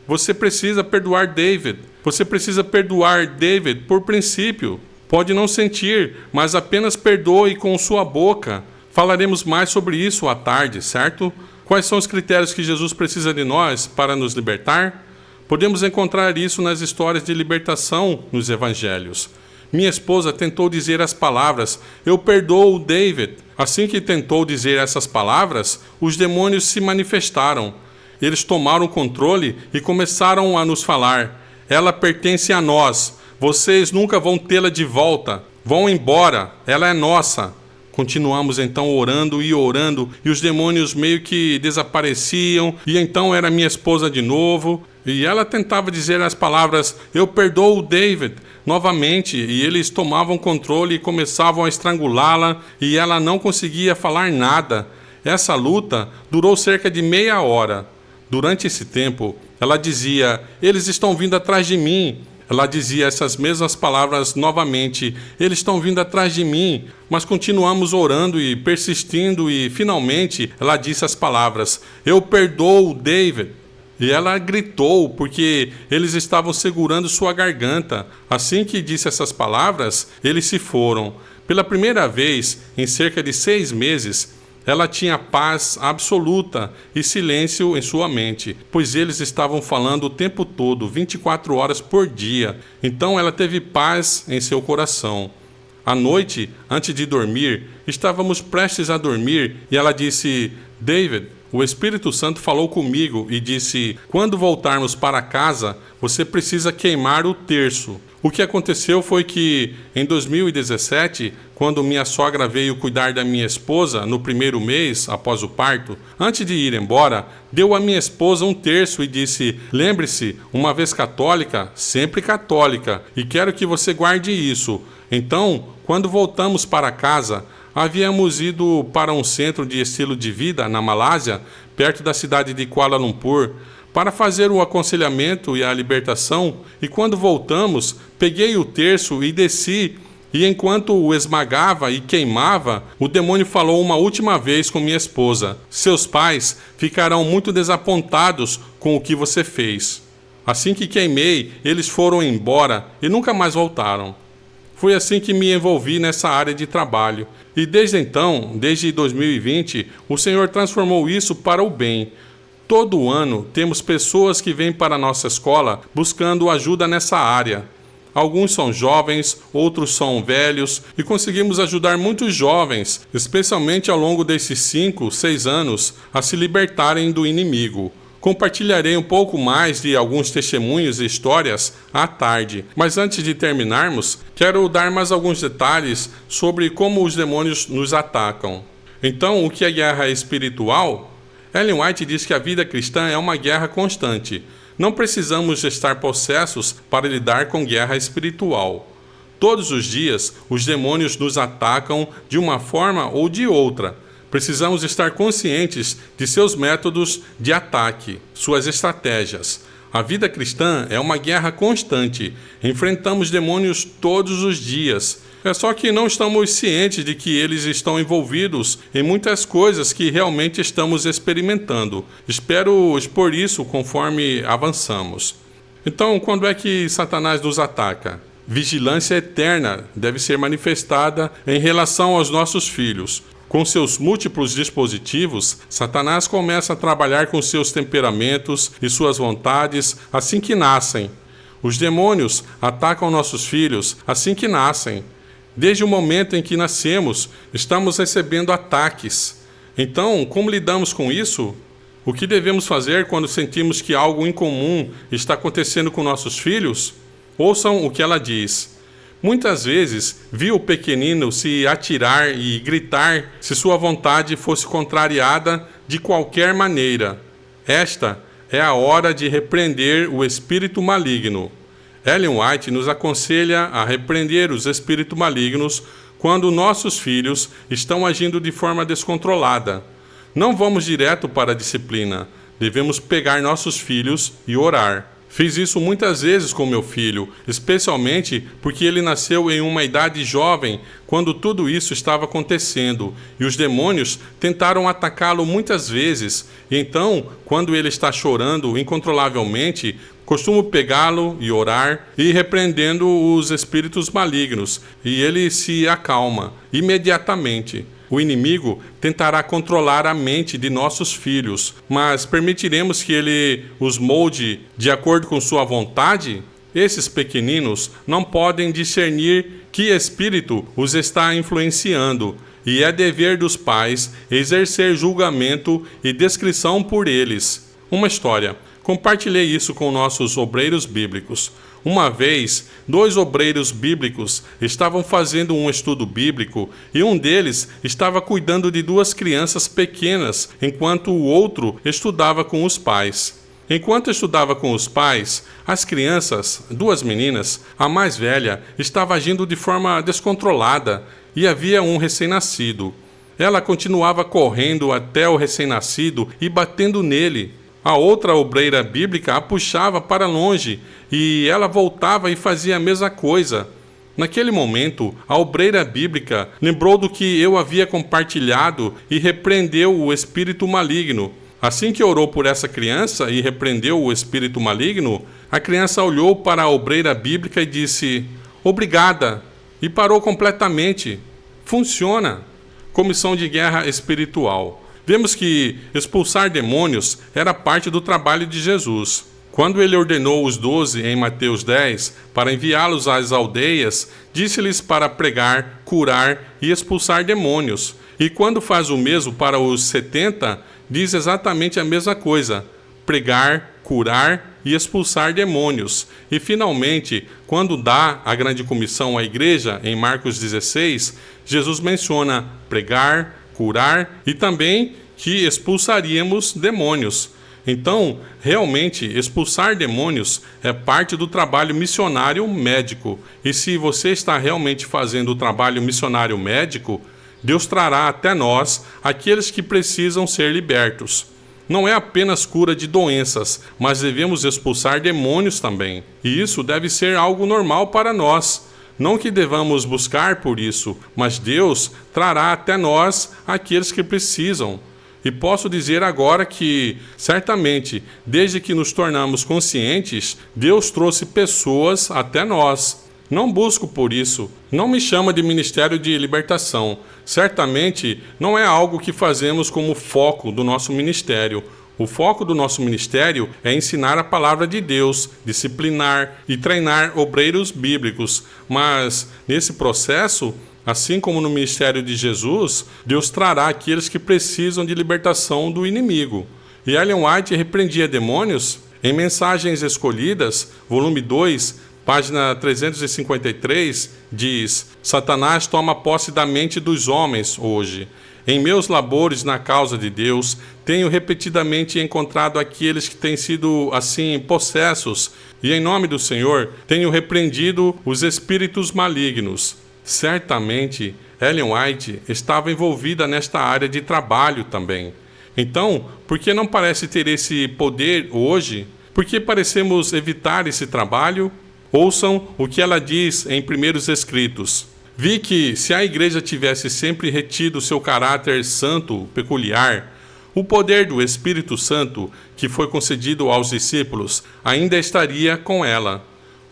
Você precisa perdoar David. Você precisa perdoar David por princípio. Pode não sentir, mas apenas perdoe com sua boca. Falaremos mais sobre isso à tarde, certo? Quais são os critérios que Jesus precisa de nós para nos libertar? Podemos encontrar isso nas histórias de libertação nos evangelhos. Minha esposa tentou dizer as palavras, eu perdoo David. Assim que tentou dizer essas palavras, os demônios se manifestaram. Eles tomaram o controle e começaram a nos falar, ela pertence a nós. Vocês nunca vão tê-la de volta. Vão embora. Ela é nossa. Continuamos então orando, e os demônios meio que desapareciam, e então era minha esposa de novo, e ela tentava dizer as palavras, eu perdoo o David, novamente, e eles tomavam controle e começavam a estrangulá-la, e ela não conseguia falar nada. Essa luta durou cerca de meia hora. Durante esse tempo, ela dizia, eles estão vindo atrás de mim. Ela dizia essas mesmas palavras novamente, eles estão vindo atrás de mim, mas continuamos orando e persistindo e finalmente ela disse as palavras, eu perdoo David. E ela gritou porque eles estavam segurando sua garganta. Assim que disse essas palavras, eles se foram. Pela primeira vez, em cerca de 6 meses, ela tinha paz absoluta e silêncio em sua mente, pois eles estavam falando o tempo todo, 24 horas por dia. Então ela teve paz em seu coração. À noite, antes de dormir, estávamos prestes a dormir e ela disse, David, o Espírito Santo falou comigo e disse, quando voltarmos para casa, você precisa queimar o terço. O que aconteceu foi que, em 2017, quando minha sogra veio cuidar da minha esposa no primeiro mês após o parto, antes de ir embora, deu à minha esposa um terço e disse, lembre-se, uma vez católica, sempre católica, e quero que você guarde isso. Então, quando voltamos para casa, havíamos ido para um centro de estilo de vida na Malásia, perto da cidade de Kuala Lumpur, para fazer o aconselhamento e a libertação, e quando voltamos, peguei o terço e desci, e enquanto o esmagava e queimava, o demônio falou uma última vez com minha esposa, seus pais ficarão muito desapontados com o que você fez. Assim que queimei, eles foram embora e nunca mais voltaram. Foi assim que me envolvi nessa área de trabalho. E desde então, desde 2020, o Senhor transformou isso para o bem. Todo ano temos pessoas que vêm para a nossa escola buscando ajuda nessa área. Alguns são jovens, outros são velhos, e conseguimos ajudar muitos jovens, especialmente ao longo desses 5, 6 anos, a se libertarem do inimigo. Compartilharei um pouco mais de alguns testemunhos e histórias à tarde, mas antes de terminarmos, quero dar mais alguns detalhes sobre como os demônios nos atacam. Então, o que é guerra espiritual? Ellen White diz que a vida cristã é uma guerra constante. Não precisamos estar possessos para lidar com guerra espiritual. Todos os dias, os demônios nos atacam de uma forma ou de outra. Precisamos estar conscientes de seus métodos de ataque, suas estratégias. A vida cristã é uma guerra constante. Enfrentamos demônios todos os dias. É só que não estamos cientes de que eles estão envolvidos em muitas coisas que realmente estamos experimentando. Espero expor isso conforme avançamos. Então, quando é que Satanás nos ataca? vigilância eterna deve ser manifestada em relação aos nossos filhos. Com seus múltiplos dispositivos, Satanás começa a trabalhar com seus temperamentos e suas vontades assim que nascem. Os demônios atacam nossos filhos assim que nascem. Desde o momento em que nascemos, estamos recebendo ataques. Então, como lidamos com isso? O que devemos fazer quando sentimos que algo incomum está acontecendo com nossos filhos? Ouçam o que ela diz. Muitas vezes vi o pequenino se atirar e gritar se sua vontade fosse contrariada de qualquer maneira. Esta é a hora de repreender o espírito maligno. Ellen White nos aconselha a repreender os espíritos malignos quando nossos filhos estão agindo de forma descontrolada. Não vamos direto para a disciplina. Devemos pegar nossos filhos e orar. Fiz isso muitas vezes com meu filho, especialmente porque ele nasceu em uma idade jovem quando tudo isso estava acontecendo, e os demônios tentaram atacá-lo muitas vezes. E então, quando ele está chorando incontrolavelmente, costumo pegá-lo e orar, e repreendendo os espíritos malignos, e ele se acalma imediatamente. O inimigo tentará controlar a mente de nossos filhos, mas permitiremos que ele os molde de acordo com sua vontade? Esses pequeninos não podem discernir que espírito os está influenciando, e é dever dos pais exercer julgamento e descrição por eles. Uma história. Compartilhei isso com nossos obreiros bíblicos. Uma vez, 2 obreiros bíblicos estavam fazendo um estudo bíblico e um deles estava cuidando de 2 crianças pequenas, enquanto o outro estudava com os pais. Enquanto estudava com os pais, as crianças, 2 meninas, a mais velha, estava agindo de forma descontrolada e havia um recém-nascido. Ela continuava correndo até o recém-nascido e batendo nele. A outra obreira bíblica a puxava para longe e ela voltava e fazia a mesma coisa. Naquele momento, a obreira bíblica lembrou do que eu havia compartilhado e repreendeu o espírito maligno. Assim que orou por essa criança e repreendeu o espírito maligno, a criança olhou para a obreira bíblica e disse: "Obrigada", e parou completamente. Funciona. Comissão de guerra espiritual. Vemos que expulsar demônios era parte do trabalho de Jesus. Quando ele ordenou os 12 em Mateus 10 para enviá-los às aldeias, disse-lhes para pregar, curar e expulsar demônios. E quando faz o mesmo para os 70, diz exatamente a mesma coisa: pregar, curar e expulsar demônios. E finalmente, quando dá a grande comissão à igreja, em Marcos 16, Jesus menciona pregar, curar e também que expulsaríamos demônios. Então, realmente, expulsar demônios é parte do trabalho missionário médico. E se você está realmente fazendo o trabalho missionário médico, Deus trará até nós aqueles que precisam ser libertos. Não é apenas cura de doenças, mas devemos expulsar demônios também. E isso deve ser algo normal para nós. Não que devamos buscar por isso, mas Deus trará até nós aqueles que precisam. E posso dizer agora que, certamente, desde que nos tornamos conscientes, Deus trouxe pessoas até nós. Não busco por isso. Não me chama de ministério de libertação. Certamente, não é algo que fazemos como foco do nosso ministério. O foco do nosso ministério é ensinar a palavra de Deus, disciplinar e treinar obreiros bíblicos. Mas, nesse processo, assim como no ministério de Jesus, Deus trará aqueles que precisam de libertação do inimigo. E Ellen White repreendia demônios em Mensagens Escolhidas, volume 2, página 353, diz: Satanás toma posse da mente dos homens hoje. Em meus labores na causa de Deus, tenho repetidamente encontrado aqueles que têm sido, assim, possessos, e em nome do Senhor, tenho repreendido os espíritos malignos. Certamente, Ellen White estava envolvida nesta área de trabalho também. Então, por que não parece ter esse poder hoje? Por que parecemos evitar esse trabalho? Ouçam o que ela diz em Primeiros Escritos. Vi que, se a igreja tivesse sempre retido seu caráter santo, peculiar, o poder do Espírito Santo, que foi concedido aos discípulos, ainda estaria com ela.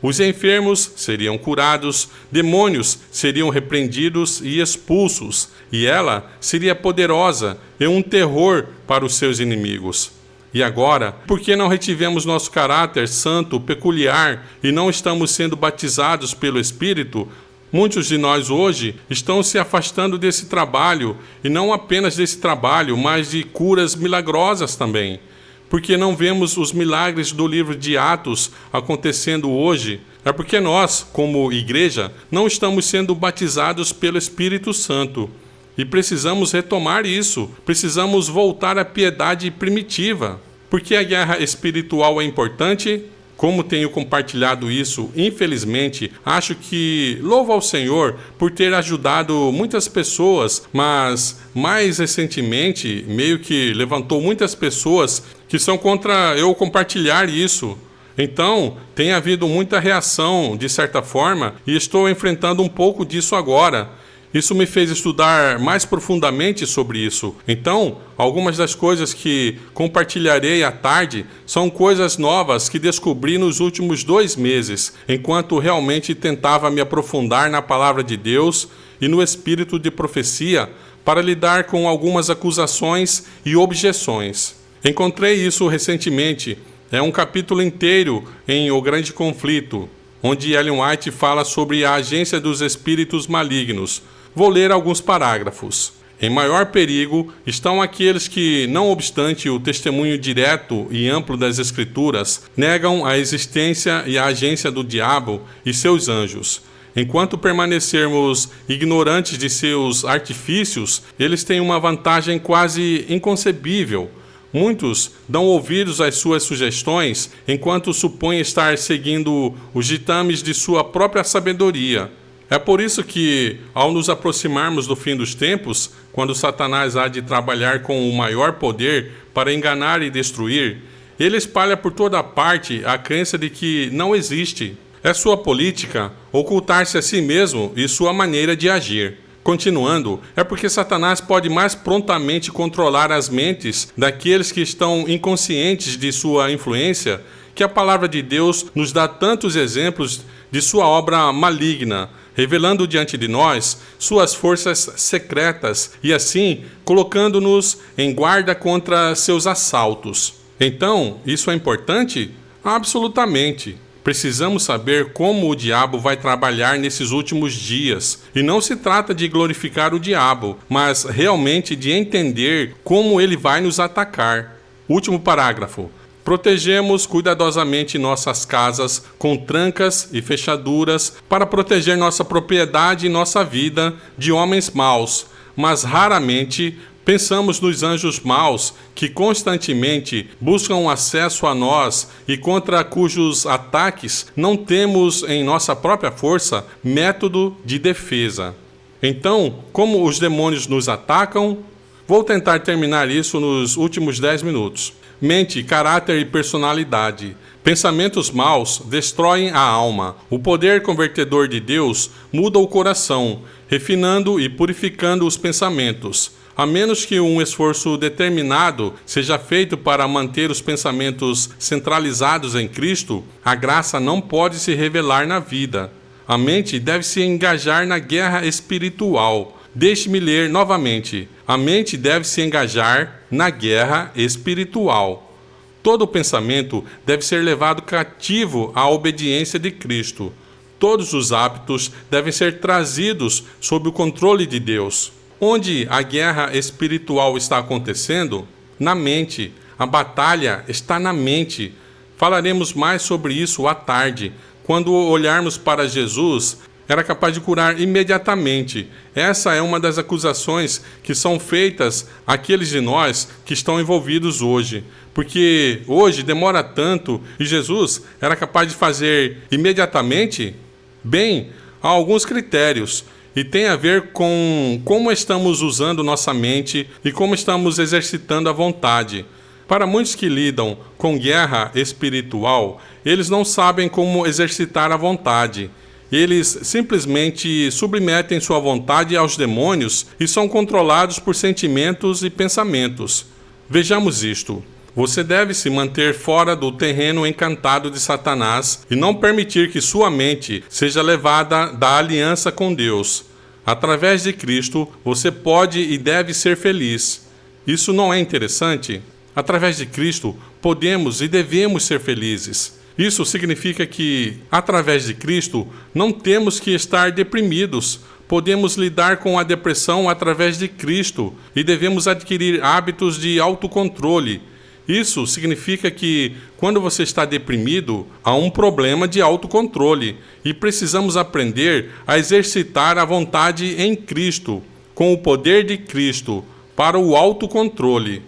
Os enfermos seriam curados, demônios seriam repreendidos e expulsos, e ela seria poderosa e um terror para os seus inimigos. E agora, por que não retivemos nosso caráter santo, peculiar, e não estamos sendo batizados pelo Espírito? Muitos de nós hoje estão se afastando desse trabalho, e não apenas desse trabalho, mas de curas milagrosas também. Porque não vemos os milagres do livro de Atos acontecendo hoje? É porque nós, como igreja, não estamos sendo batizados pelo Espírito Santo. E precisamos retomar isso. Precisamos voltar à piedade primitiva. Por que a guerra espiritual é importante? Como tenho compartilhado isso, infelizmente, acho que louvo ao Senhor por ter ajudado muitas pessoas, mas mais recentemente, meio que levantou muitas pessoas que são contra eu compartilhar isso. Então, tem havido muita reação, de certa forma, e estou enfrentando um pouco disso agora. Isso me fez estudar mais profundamente sobre isso. Então, algumas das coisas que compartilharei à tarde são coisas novas que descobri nos últimos 2 meses, enquanto realmente tentava me aprofundar na palavra de Deus e no espírito de profecia para lidar com algumas acusações e objeções. Encontrei isso recentemente. É um capítulo inteiro em O Grande Conflito, onde Ellen White fala sobre a agência dos espíritos malignos. Vou ler alguns parágrafos. Em maior perigo estão aqueles que, não obstante o testemunho direto e amplo das Escrituras, negam a existência e a agência do diabo e seus anjos. Enquanto permanecermos ignorantes de seus artifícios, eles têm uma vantagem quase inconcebível. Muitos dão ouvidos às suas sugestões, enquanto supõem estar seguindo os ditames de sua própria sabedoria. É por isso que, ao nos aproximarmos do fim dos tempos, quando Satanás há de trabalhar com o maior poder para enganar e destruir, ele espalha por toda parte a crença de que não existe. É sua política ocultar-se a si mesmo e sua maneira de agir. Continuando, é porque Satanás pode mais prontamente controlar as mentes daqueles que estão inconscientes de sua influência, que a palavra de Deus nos dá tantos exemplos de sua obra maligna, revelando diante de nós suas forças secretas e assim colocando-nos em guarda contra seus assaltos. Então, isso é importante? Absolutamente. Precisamos saber como o diabo vai trabalhar nesses últimos dias. E não se trata de glorificar o diabo, mas realmente de entender como ele vai nos atacar. Último parágrafo. Protegemos cuidadosamente nossas casas com trancas e fechaduras para proteger nossa propriedade e nossa vida de homens maus, mas raramente pensamos nos anjos maus que constantemente buscam acesso a nós e contra cujos ataques não temos em nossa própria força método de defesa. Então, como os demônios nos atacam? Vou tentar terminar isso nos últimos 10 minutos. Mente, caráter e personalidade. Pensamentos maus destroem a alma. O poder convertedor de Deus muda o coração, refinando e purificando os pensamentos. A menos que um esforço determinado seja feito para manter os pensamentos centralizados em Cristo, a graça não pode se revelar na vida. A mente deve se engajar na guerra espiritual. Deixe-me ler novamente. A mente deve se engajar na guerra espiritual. Todo pensamento deve ser levado cativo à obediência de Cristo. Todos os hábitos devem ser trazidos sob o controle de Deus. Onde a guerra espiritual está acontecendo? Na mente. A batalha está na mente. Falaremos mais sobre isso à tarde. Quando olharmos para Jesus, era capaz de curar imediatamente. Essa é uma das acusações que são feitas àqueles de nós que estão envolvidos hoje. Porque hoje demora tanto e Jesus era capaz de fazer imediatamente? Bem, há alguns critérios. E tem a ver com como estamos usando nossa mente e como estamos exercitando a vontade. Para muitos que lidam com guerra espiritual, eles não sabem como exercitar a vontade. Eles simplesmente submetem sua vontade aos demônios e são controlados por sentimentos e pensamentos. Vejamos isto. Você deve se manter fora do terreno encantado de Satanás e não permitir que sua mente seja levada da aliança com Deus. Através de Cristo, você pode e deve ser feliz. Isso não é interessante? Através de Cristo, podemos e devemos ser felizes. Isso significa que, através de Cristo, não temos que estar deprimidos. Podemos lidar com a depressão através de Cristo e devemos adquirir hábitos de autocontrole. Isso significa que, quando você está deprimido, há um problema de autocontrole e precisamos aprender a exercitar a vontade em Cristo, com o poder de Cristo, para o autocontrole.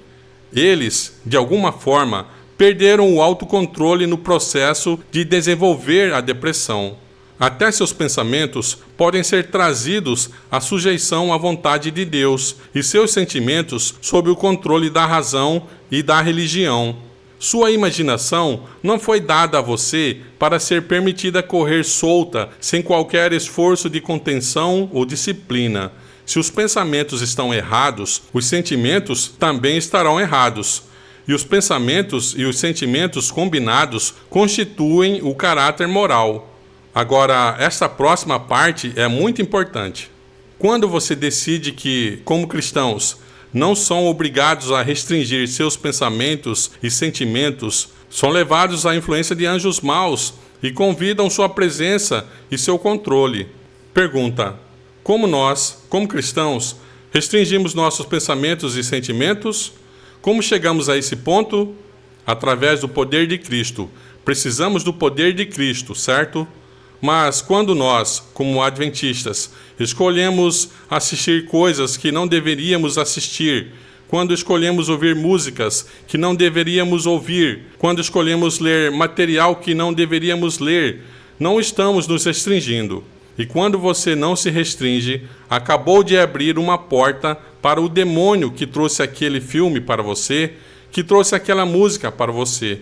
Eles, de alguma forma, perderam o autocontrole no processo de desenvolver a depressão. Até seus pensamentos podem ser trazidos à sujeição à vontade de Deus e seus sentimentos sob o controle da razão e da religião. Sua imaginação não foi dada a você para ser permitida correr solta sem qualquer esforço de contenção ou disciplina. Se os pensamentos estão errados, os sentimentos também estarão errados. E os pensamentos e os sentimentos combinados constituem o caráter moral. Agora, esta próxima parte é muito importante. Quando você decide que, como cristãos, não são obrigados a restringir seus pensamentos e sentimentos, são levados à influência de anjos maus e convidam sua presença e seu controle. Pergunta: como nós, como cristãos, restringimos nossos pensamentos e sentimentos? Como chegamos a esse ponto? Através do poder de Cristo. Precisamos do poder de Cristo, certo? Mas quando nós, como adventistas, escolhemos assistir coisas que não deveríamos assistir, quando escolhemos ouvir músicas que não deveríamos ouvir, quando escolhemos ler material que não deveríamos ler, não estamos nos restringindo. E quando você não se restringe, acabou de abrir uma porta para o demônio que trouxe aquele filme para você, que trouxe aquela música para você.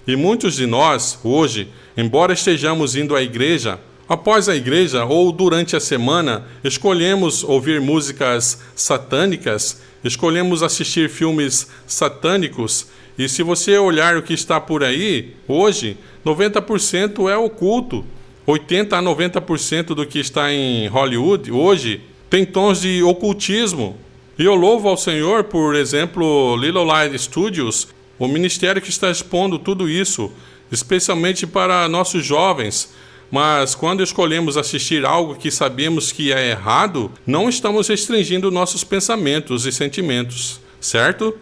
E muitos de nós, hoje, embora estejamos indo à igreja, após a igreja ou durante a semana, escolhemos ouvir músicas satânicas, escolhemos assistir filmes satânicos, e se você olhar o que está por aí, hoje, 90% é oculto. 80% a 90% do que está em Hollywood hoje tem tons de ocultismo. E eu louvo ao Senhor, por exemplo, Little Light Studios, o ministério que está expondo tudo isso, especialmente para nossos jovens. Mas quando escolhemos assistir algo que sabemos que é errado, não estamos restringindo nossos pensamentos e sentimentos, certo?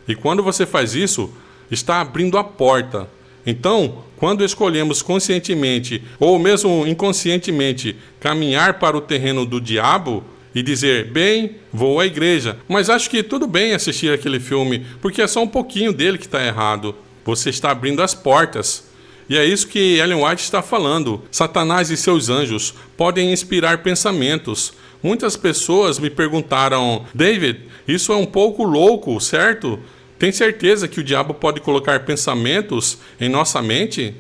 E quando você faz isso, está abrindo a porta. Então, quando escolhemos conscientemente ou mesmo inconscientemente caminhar para o terreno do diabo e dizer, bem, vou à igreja, mas acho que tudo bem assistir aquele filme, porque é só um pouquinho dele que está errado. Você está abrindo as portas. E é isso que Ellen White está falando. Satanás e seus anjos podem inspirar pensamentos. Muitas pessoas me perguntaram, David, isso é um pouco louco, certo? Tem certeza que o diabo pode colocar pensamentos em nossa mente?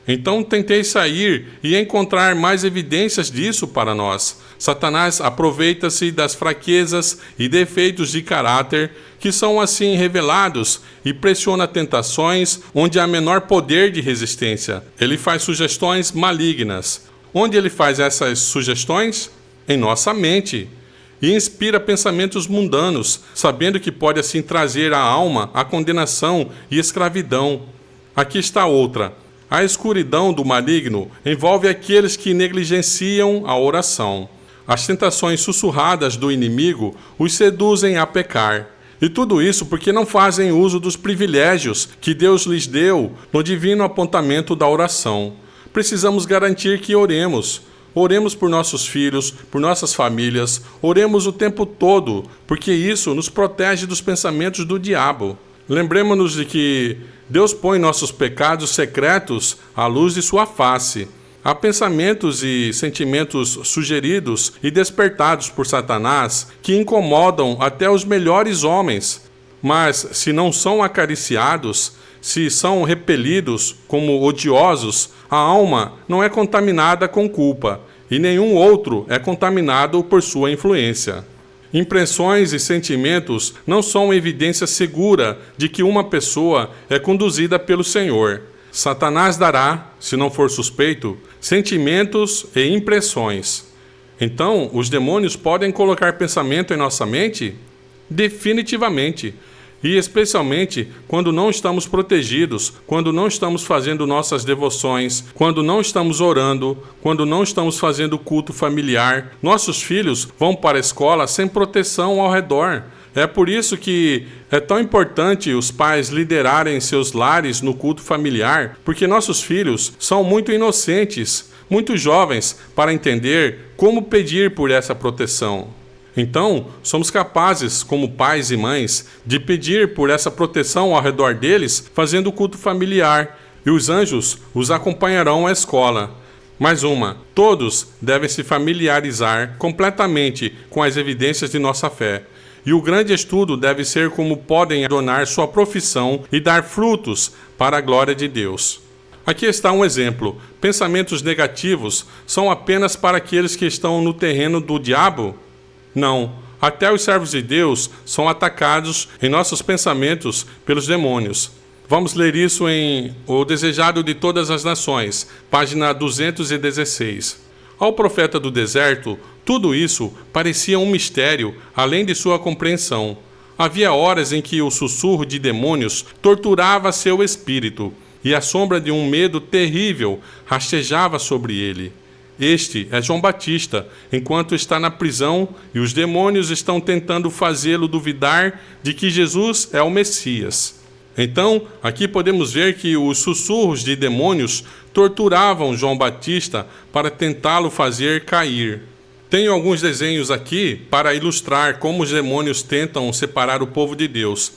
Então tentei sair e encontrar mais evidências disso para nós. Satanás aproveita-se das fraquezas e defeitos de caráter que são assim revelados e pressiona tentações onde há menor poder de resistência. Ele faz sugestões malignas. Onde ele faz essas sugestões? Em nossa mente. E inspira pensamentos mundanos, sabendo que pode assim trazer à alma a condenação e escravidão. Aqui está outra. A escuridão do maligno envolve aqueles que negligenciam a oração. As tentações sussurradas do inimigo os seduzem a pecar. E tudo isso porque não fazem uso dos privilégios que Deus lhes deu no divino apontamento da oração. Precisamos garantir que oremos. Oremos por nossos filhos, por nossas famílias, oremos o tempo todo, porque isso nos protege dos pensamentos do diabo. Lembremos-nos de que Deus põe nossos pecados secretos à luz de sua face. Há pensamentos e sentimentos sugeridos e despertados por Satanás que incomodam até os melhores homens, mas se não são acariciados, se são repelidos como odiosos, a alma não é contaminada com culpa, e nenhum outro é contaminado por sua influência. Impressões e sentimentos não são evidência segura de que uma pessoa é conduzida pelo Senhor. Satanás dará, se não for suspeito, sentimentos e impressões. Então, os demônios podem colocar pensamento em nossa mente? Definitivamente. E especialmente quando não estamos protegidos, quando não estamos fazendo nossas devoções, quando não estamos orando, quando não estamos fazendo culto familiar. Nossos filhos vão para a escola sem proteção ao redor. É por isso que é tão importante os pais liderarem seus lares no culto familiar, porque nossos filhos são muito inocentes, muito jovens para entender como pedir por essa proteção. Então, somos capazes, como pais e mães, de pedir por essa proteção ao redor deles, fazendo o culto familiar, e os anjos os acompanharão à escola. Mais uma, todos devem se familiarizar completamente com as evidências de nossa fé. E o grande estudo deve ser como podem adornar sua profissão e dar frutos para a glória de Deus. Aqui está um exemplo. Pensamentos negativos são apenas para aqueles que estão no terreno do diabo? Não. Até os servos de Deus são atacados em nossos pensamentos pelos demônios. Vamos ler isso em O Desejado de Todas as Nações, página 216. Ao profeta do deserto, tudo isso parecia um mistério, além de sua compreensão. Havia horas em que o sussurro de demônios torturava seu espírito, e a sombra de um medo terrível rastejava sobre ele. Este é João Batista, enquanto está na prisão e os demônios estão tentando fazê-lo duvidar de que Jesus é o Messias. Então, aqui podemos ver que os sussurros de demônios torturavam João Batista para tentá-lo fazer cair. Tenho alguns desenhos aqui para ilustrar como os demônios tentam separar o povo de Deus.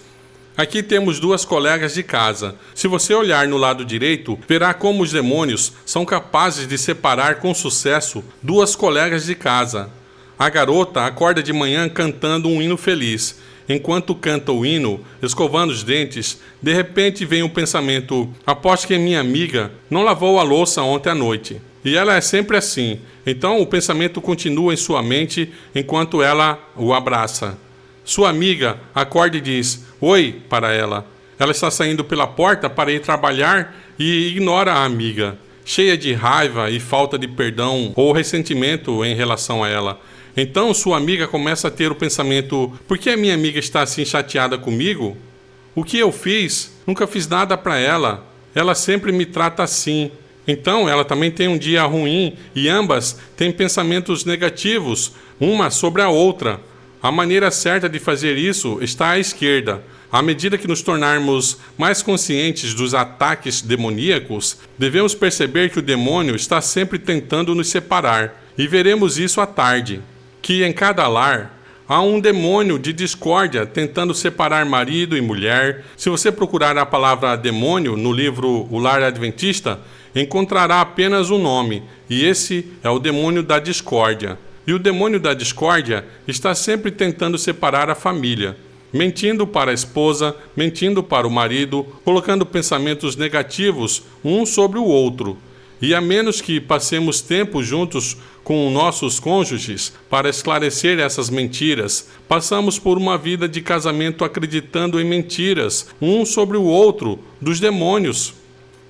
Aqui temos duas colegas de casa. Se você olhar no lado direito, verá como os demônios são capazes de separar com sucesso duas colegas de casa. A garota acorda de manhã cantando um hino feliz. Enquanto canta o hino, escovando os dentes, de repente vem o pensamento: aposto que minha amiga não lavou a louça ontem à noite. E ela é sempre assim. Então o pensamento continua em sua mente enquanto ela o abraça. Sua amiga acorda e diz oi para ela. Ela está saindo pela porta para ir trabalhar e ignora a amiga, cheia de raiva e falta de perdão ou ressentimento em relação a ela. Então sua amiga começa a ter o pensamento: por que a minha amiga está assim chateada comigo? O que eu fiz? Nunca fiz nada para ela. Ela sempre me trata assim. Então ela também tem um dia ruim e ambas têm pensamentos negativos, uma sobre a outra. A maneira certa de fazer isso está à esquerda. À medida que nos tornarmos mais conscientes dos ataques demoníacos, devemos perceber que o demônio está sempre tentando nos separar. E veremos isso à tarde, que em cada lar há um demônio de discórdia tentando separar marido e mulher. Se você procurar a palavra demônio no livro O Lar Adventista, encontrará apenas um nome, e esse é o demônio da discórdia. E o demônio da discórdia está sempre tentando separar a família, mentindo para a esposa, mentindo para o marido, colocando pensamentos negativos um sobre o outro. E a menos que passemos tempo juntos com nossos cônjuges para esclarecer essas mentiras, passamos por uma vida de casamento acreditando em mentiras um sobre o outro dos demônios.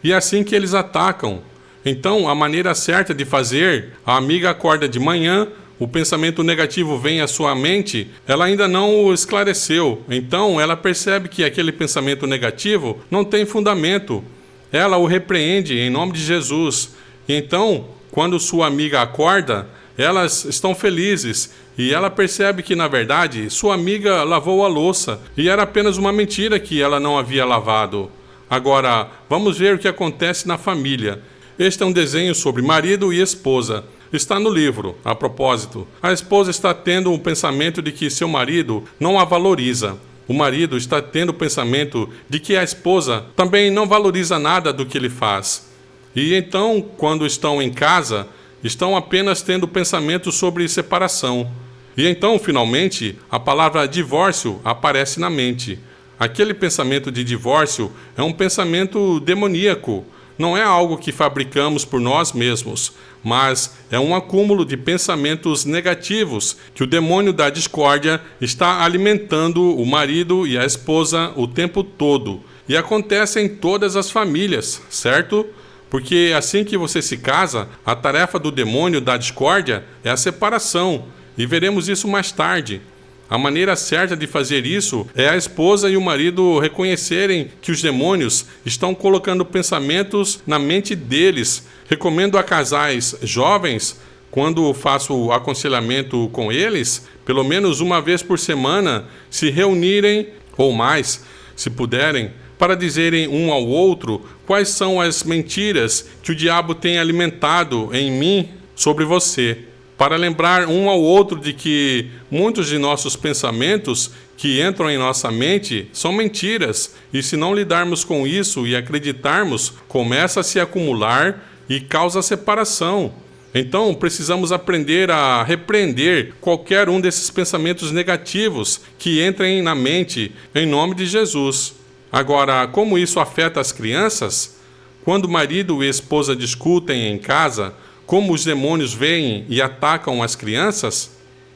E é assim que eles atacam. Então, a maneira certa de fazer: a amiga acorda de manhã, o pensamento negativo vem à sua mente, ela ainda não o esclareceu. Então, ela percebe que aquele pensamento negativo não tem fundamento. Ela o repreende em nome de Jesus. E então, quando sua amiga acorda, elas estão felizes. E ela percebe que, na verdade, sua amiga lavou a louça. E era apenas uma mentira que ela não havia lavado. Agora, vamos ver o que acontece na família. Este é um desenho sobre marido e esposa. Está no livro, a propósito. A esposa está tendo o pensamento de que seu marido não a valoriza. O marido está tendo o pensamento de que a esposa também não valoriza nada do que ele faz. E então, quando estão em casa, estão apenas tendo pensamento sobre separação. E então, finalmente, a palavra divórcio aparece na mente. Aquele pensamento de divórcio é um pensamento demoníaco. não é algo que fabricamos por nós mesmos, mas é um acúmulo de pensamentos negativos que o demônio da discórdia está alimentando o marido e a esposa o tempo todo. E acontece em todas as famílias, certo? Porque assim que você se casa, a tarefa do demônio da discórdia é a separação, e veremos isso mais tarde. A maneira certa de fazer isso é a esposa e o marido reconhecerem que os demônios estão colocando pensamentos na mente deles. Recomendo a casais jovens, quando faço aconselhamento com eles, pelo menos uma vez por semana, se reunirem, ou mais, se puderem, para dizerem um ao outro quais são as mentiras que o diabo tem alimentado em mim sobre você. Para lembrar um ao outro de que muitos de nossos pensamentos que entram em nossa mente são mentiras, e se não lidarmos com isso e acreditarmos, começa a se acumular e causa separação. Então, precisamos aprender a repreender qualquer um desses pensamentos negativos que entrem na mente, em nome de Jesus. Agora, como isso afeta as crianças? Quando marido e esposa discutem em casa, como os demônios vêm e atacam as crianças?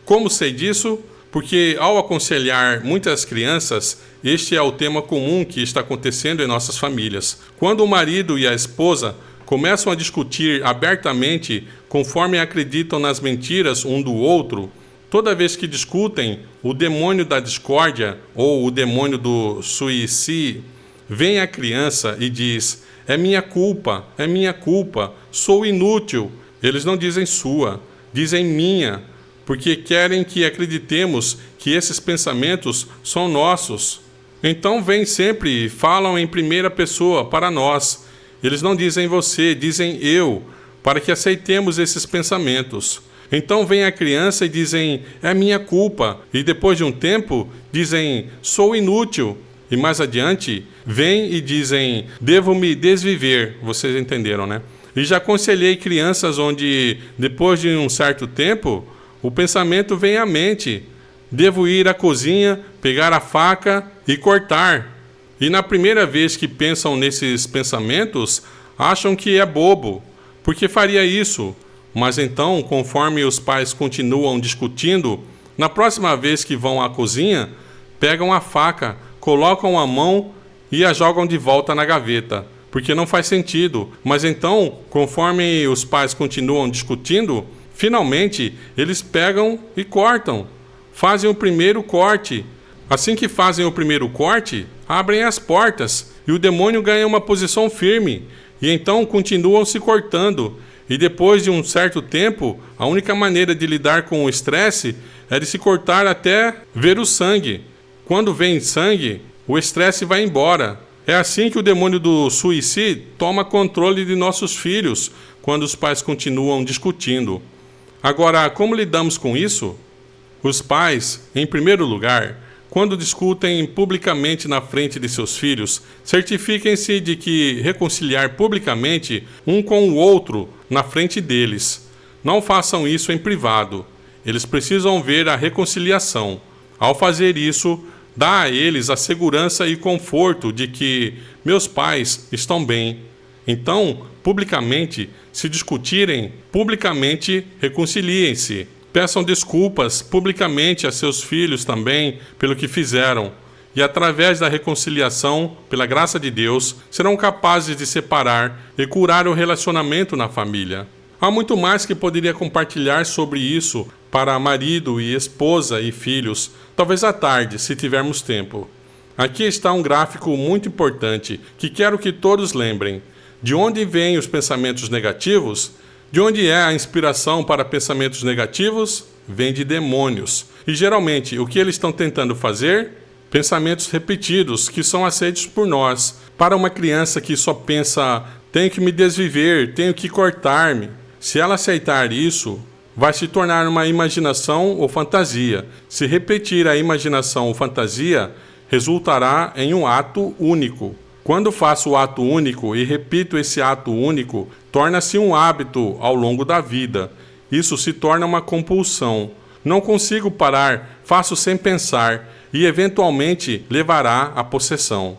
Como sei disso? Porque ao aconselhar muitas crianças, este é o tema comum que está acontecendo em nossas famílias. Quando o marido e a esposa começam a discutir abertamente, conforme acreditam nas mentiras um do outro, toda vez que discutem, o demônio da discórdia ou o demônio do suicídio vem à criança e diz: é minha culpa, sou inútil. Eles não dizem sua, dizem minha, porque querem que acreditemos que esses pensamentos são nossos. Então vêm sempre e falam em primeira pessoa para nós. Eles não dizem você, dizem eu, para que aceitemos esses pensamentos. Então vem a criança e dizem, é minha culpa, e depois de um tempo dizem, sou inútil, e mais adiante vêm e dizem, devo me desviver, vocês entenderam, né? E já aconselhei crianças onde, depois de um certo tempo, o pensamento vem à mente, devo ir à cozinha, pegar a faca e cortar. E na primeira vez que pensam nesses pensamentos, acham que é bobo, porque faria isso. Mas então, conforme os pais continuam discutindo, na próxima vez que vão à cozinha, pegam a faca, colocam a mão e a jogam de volta na gaveta, porque não faz sentido. Mas então, conforme os pais continuam discutindo, finalmente eles pegam e cortam, fazem o primeiro corte. Assim que fazem o primeiro corte, abrem as portas e o demônio ganha uma posição firme, e então continuam se cortando. E depois de um certo tempo, a única maneira de lidar com o estresse é de se cortar até ver o sangue. Quando vem sangue, o estresse vai embora. É assim que o demônio do suicídio toma controle de nossos filhos, quando os pais continuam discutindo. Agora, como lidamos com isso? Os pais, em primeiro lugar, quando discutem publicamente na frente de seus filhos, certifiquem-se de que reconciliar publicamente um com o outro na frente deles. Não façam isso em privado. Eles precisam ver a reconciliação. Ao fazer isso, dá a eles a segurança e conforto de que meus pais estão bem. Então, publicamente, se discutirem, publicamente reconciliem-se. Peçam desculpas publicamente a seus filhos também pelo que fizeram. E através da reconciliação, pela graça de Deus, serão capazes de separar e curar o relacionamento na família. Há muito mais que poderia compartilhar sobre isso para marido e esposa e filhos, talvez à tarde, se tivermos tempo. Aqui está um gráfico muito importante que quero que todos lembrem. De onde vêm os pensamentos negativos? De onde é a inspiração para pensamentos negativos? Vem de demônios. E geralmente, o que eles estão tentando fazer? Pensamentos repetidos, que são aceitos por nós. Para uma criança que só pensa, tenho que me desviver, tenho que cortar-me. Se ela aceitar isso, vai se tornar uma imaginação ou fantasia. Se repetir a imaginação ou fantasia, resultará em um ato único. Quando faço o ato único e repito esse ato único, torna-se um hábito ao longo da vida. Isso se torna uma compulsão. Não consigo parar, faço sem pensar e eventualmente levará à possessão.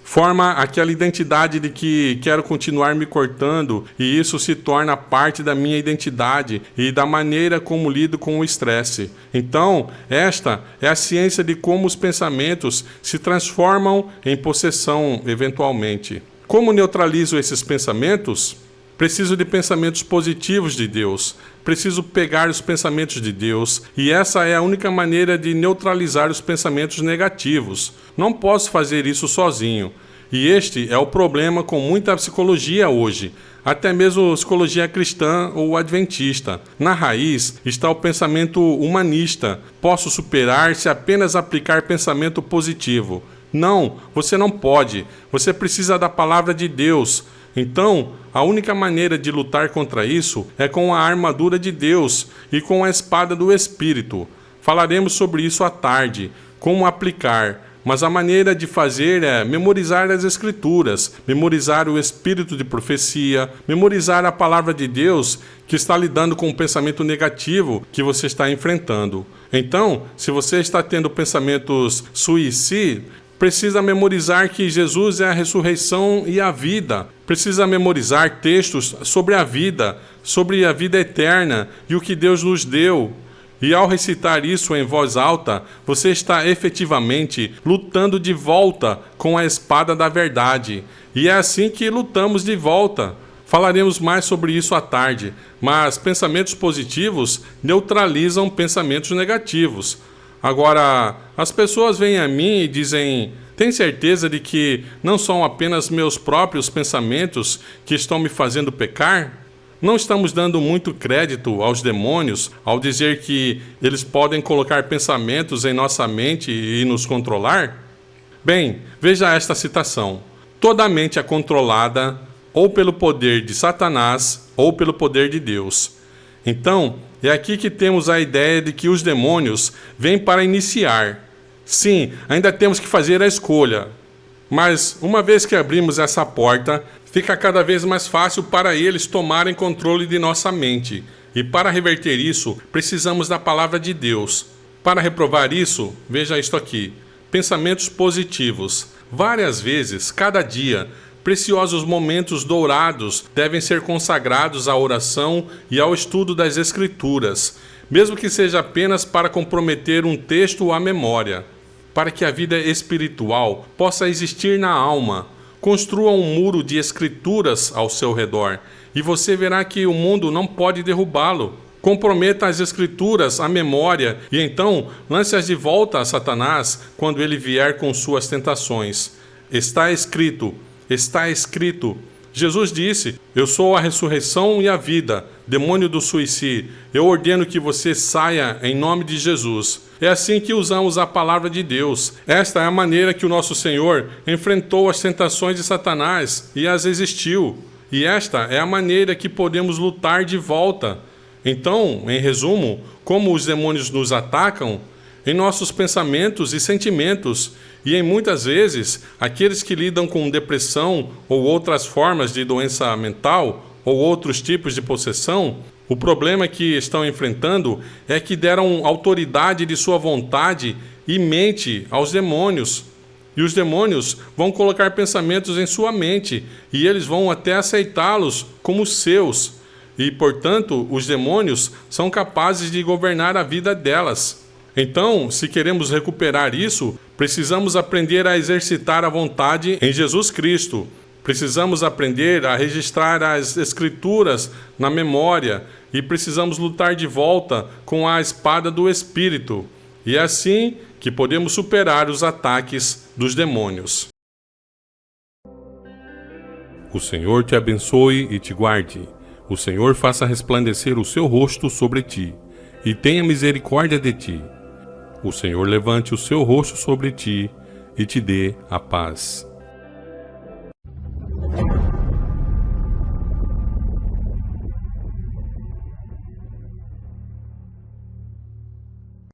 forma aquela identidade de que quero continuar me cortando, e isso se torna parte da minha identidade e da maneira como lido com o estresse. Então, esta é a ciência de como os pensamentos se transformam em possessão eventualmente. Como neutralizo esses pensamentos? Preciso de pensamentos positivos de Deus. Preciso pegar os pensamentos de Deus. E essa é a única maneira de neutralizar os pensamentos negativos. Não posso fazer isso sozinho. E este é o problema com muita psicologia hoje. Até mesmo psicologia cristã ou adventista. Na raiz está o pensamento humanista. Posso superar se apenas aplicar pensamento positivo. Não, você não pode. Você precisa da palavra de Deus. Então, a única maneira de lutar contra isso é com a armadura de Deus e com a espada do Espírito. Falaremos sobre isso à tarde, como aplicar, mas a maneira de fazer é memorizar as Escrituras, memorizar o espírito de profecia, memorizar a palavra de Deus que está lidando com o pensamento negativo que você está enfrentando. Então, se você está tendo pensamentos suicidas, precisa memorizar que Jesus é a ressurreição e a vida. Precisa memorizar textos sobre a vida eterna e o que Deus nos deu. E ao recitar isso em voz alta, você está efetivamente lutando de volta com a espada da verdade. E é assim que lutamos de volta. Falaremos mais sobre isso à tarde, mas pensamentos positivos neutralizam pensamentos negativos. Agora, as pessoas vêm a mim e dizem: tem certeza de que não são apenas meus próprios pensamentos que estão me fazendo pecar? Não estamos dando muito crédito aos demônios ao dizer que eles podem colocar pensamentos em nossa mente e nos controlar? Bem, veja esta citação. Toda mente é controlada ou pelo poder de Satanás ou pelo poder de Deus. Então, é aqui que temos a ideia de que os demônios vêm para iniciar. Sim, ainda temos que fazer a escolha. Mas, uma vez que abrimos essa porta, fica cada vez mais fácil para eles tomarem controle de nossa mente. E para reverter isso, precisamos da palavra de Deus. Para reprovar isso, veja isto aqui. Pensamentos positivos. Várias vezes, cada dia, preciosos momentos dourados devem ser consagrados à oração e ao estudo das Escrituras, mesmo que seja apenas para comprometer um texto à memória. Para que a vida espiritual possa existir na alma, construa um muro de Escrituras ao seu redor, e você verá que o mundo não pode derrubá-lo. Comprometa as Escrituras à memória e então lance-as de volta a Satanás quando ele vier com suas tentações. Está escrito. Está escrito. Jesus disse: eu sou a ressurreição e a vida. Demônio do suicídio, eu ordeno que você saia em nome de Jesus. É assim que usamos a palavra de Deus. Esta é a maneira que o nosso Senhor enfrentou as tentações de Satanás e as resistiu. E esta é a maneira que podemos lutar de volta. Então, em resumo, como os demônios nos atacam? Em nossos pensamentos e sentimentos, e em muitas vezes, aqueles que lidam com depressão ou outras formas de doença mental ou outros tipos de possessão, o problema que estão enfrentando é que deram autoridade de sua vontade e mente aos demônios. E os demônios vão colocar pensamentos em sua mente, e eles vão até aceitá-los como seus. E, portanto, os demônios são capazes de governar a vida delas. Então, se queremos recuperar isso, precisamos aprender a exercitar a vontade em Jesus Cristo. Precisamos aprender a registrar as Escrituras na memória e precisamos lutar de volta com a espada do Espírito. E é assim que podemos superar os ataques dos demônios. O Senhor te abençoe e te guarde. O Senhor faça resplandecer o seu rosto sobre ti e tenha misericórdia de ti. O Senhor levante o seu rosto sobre ti e te dê a paz.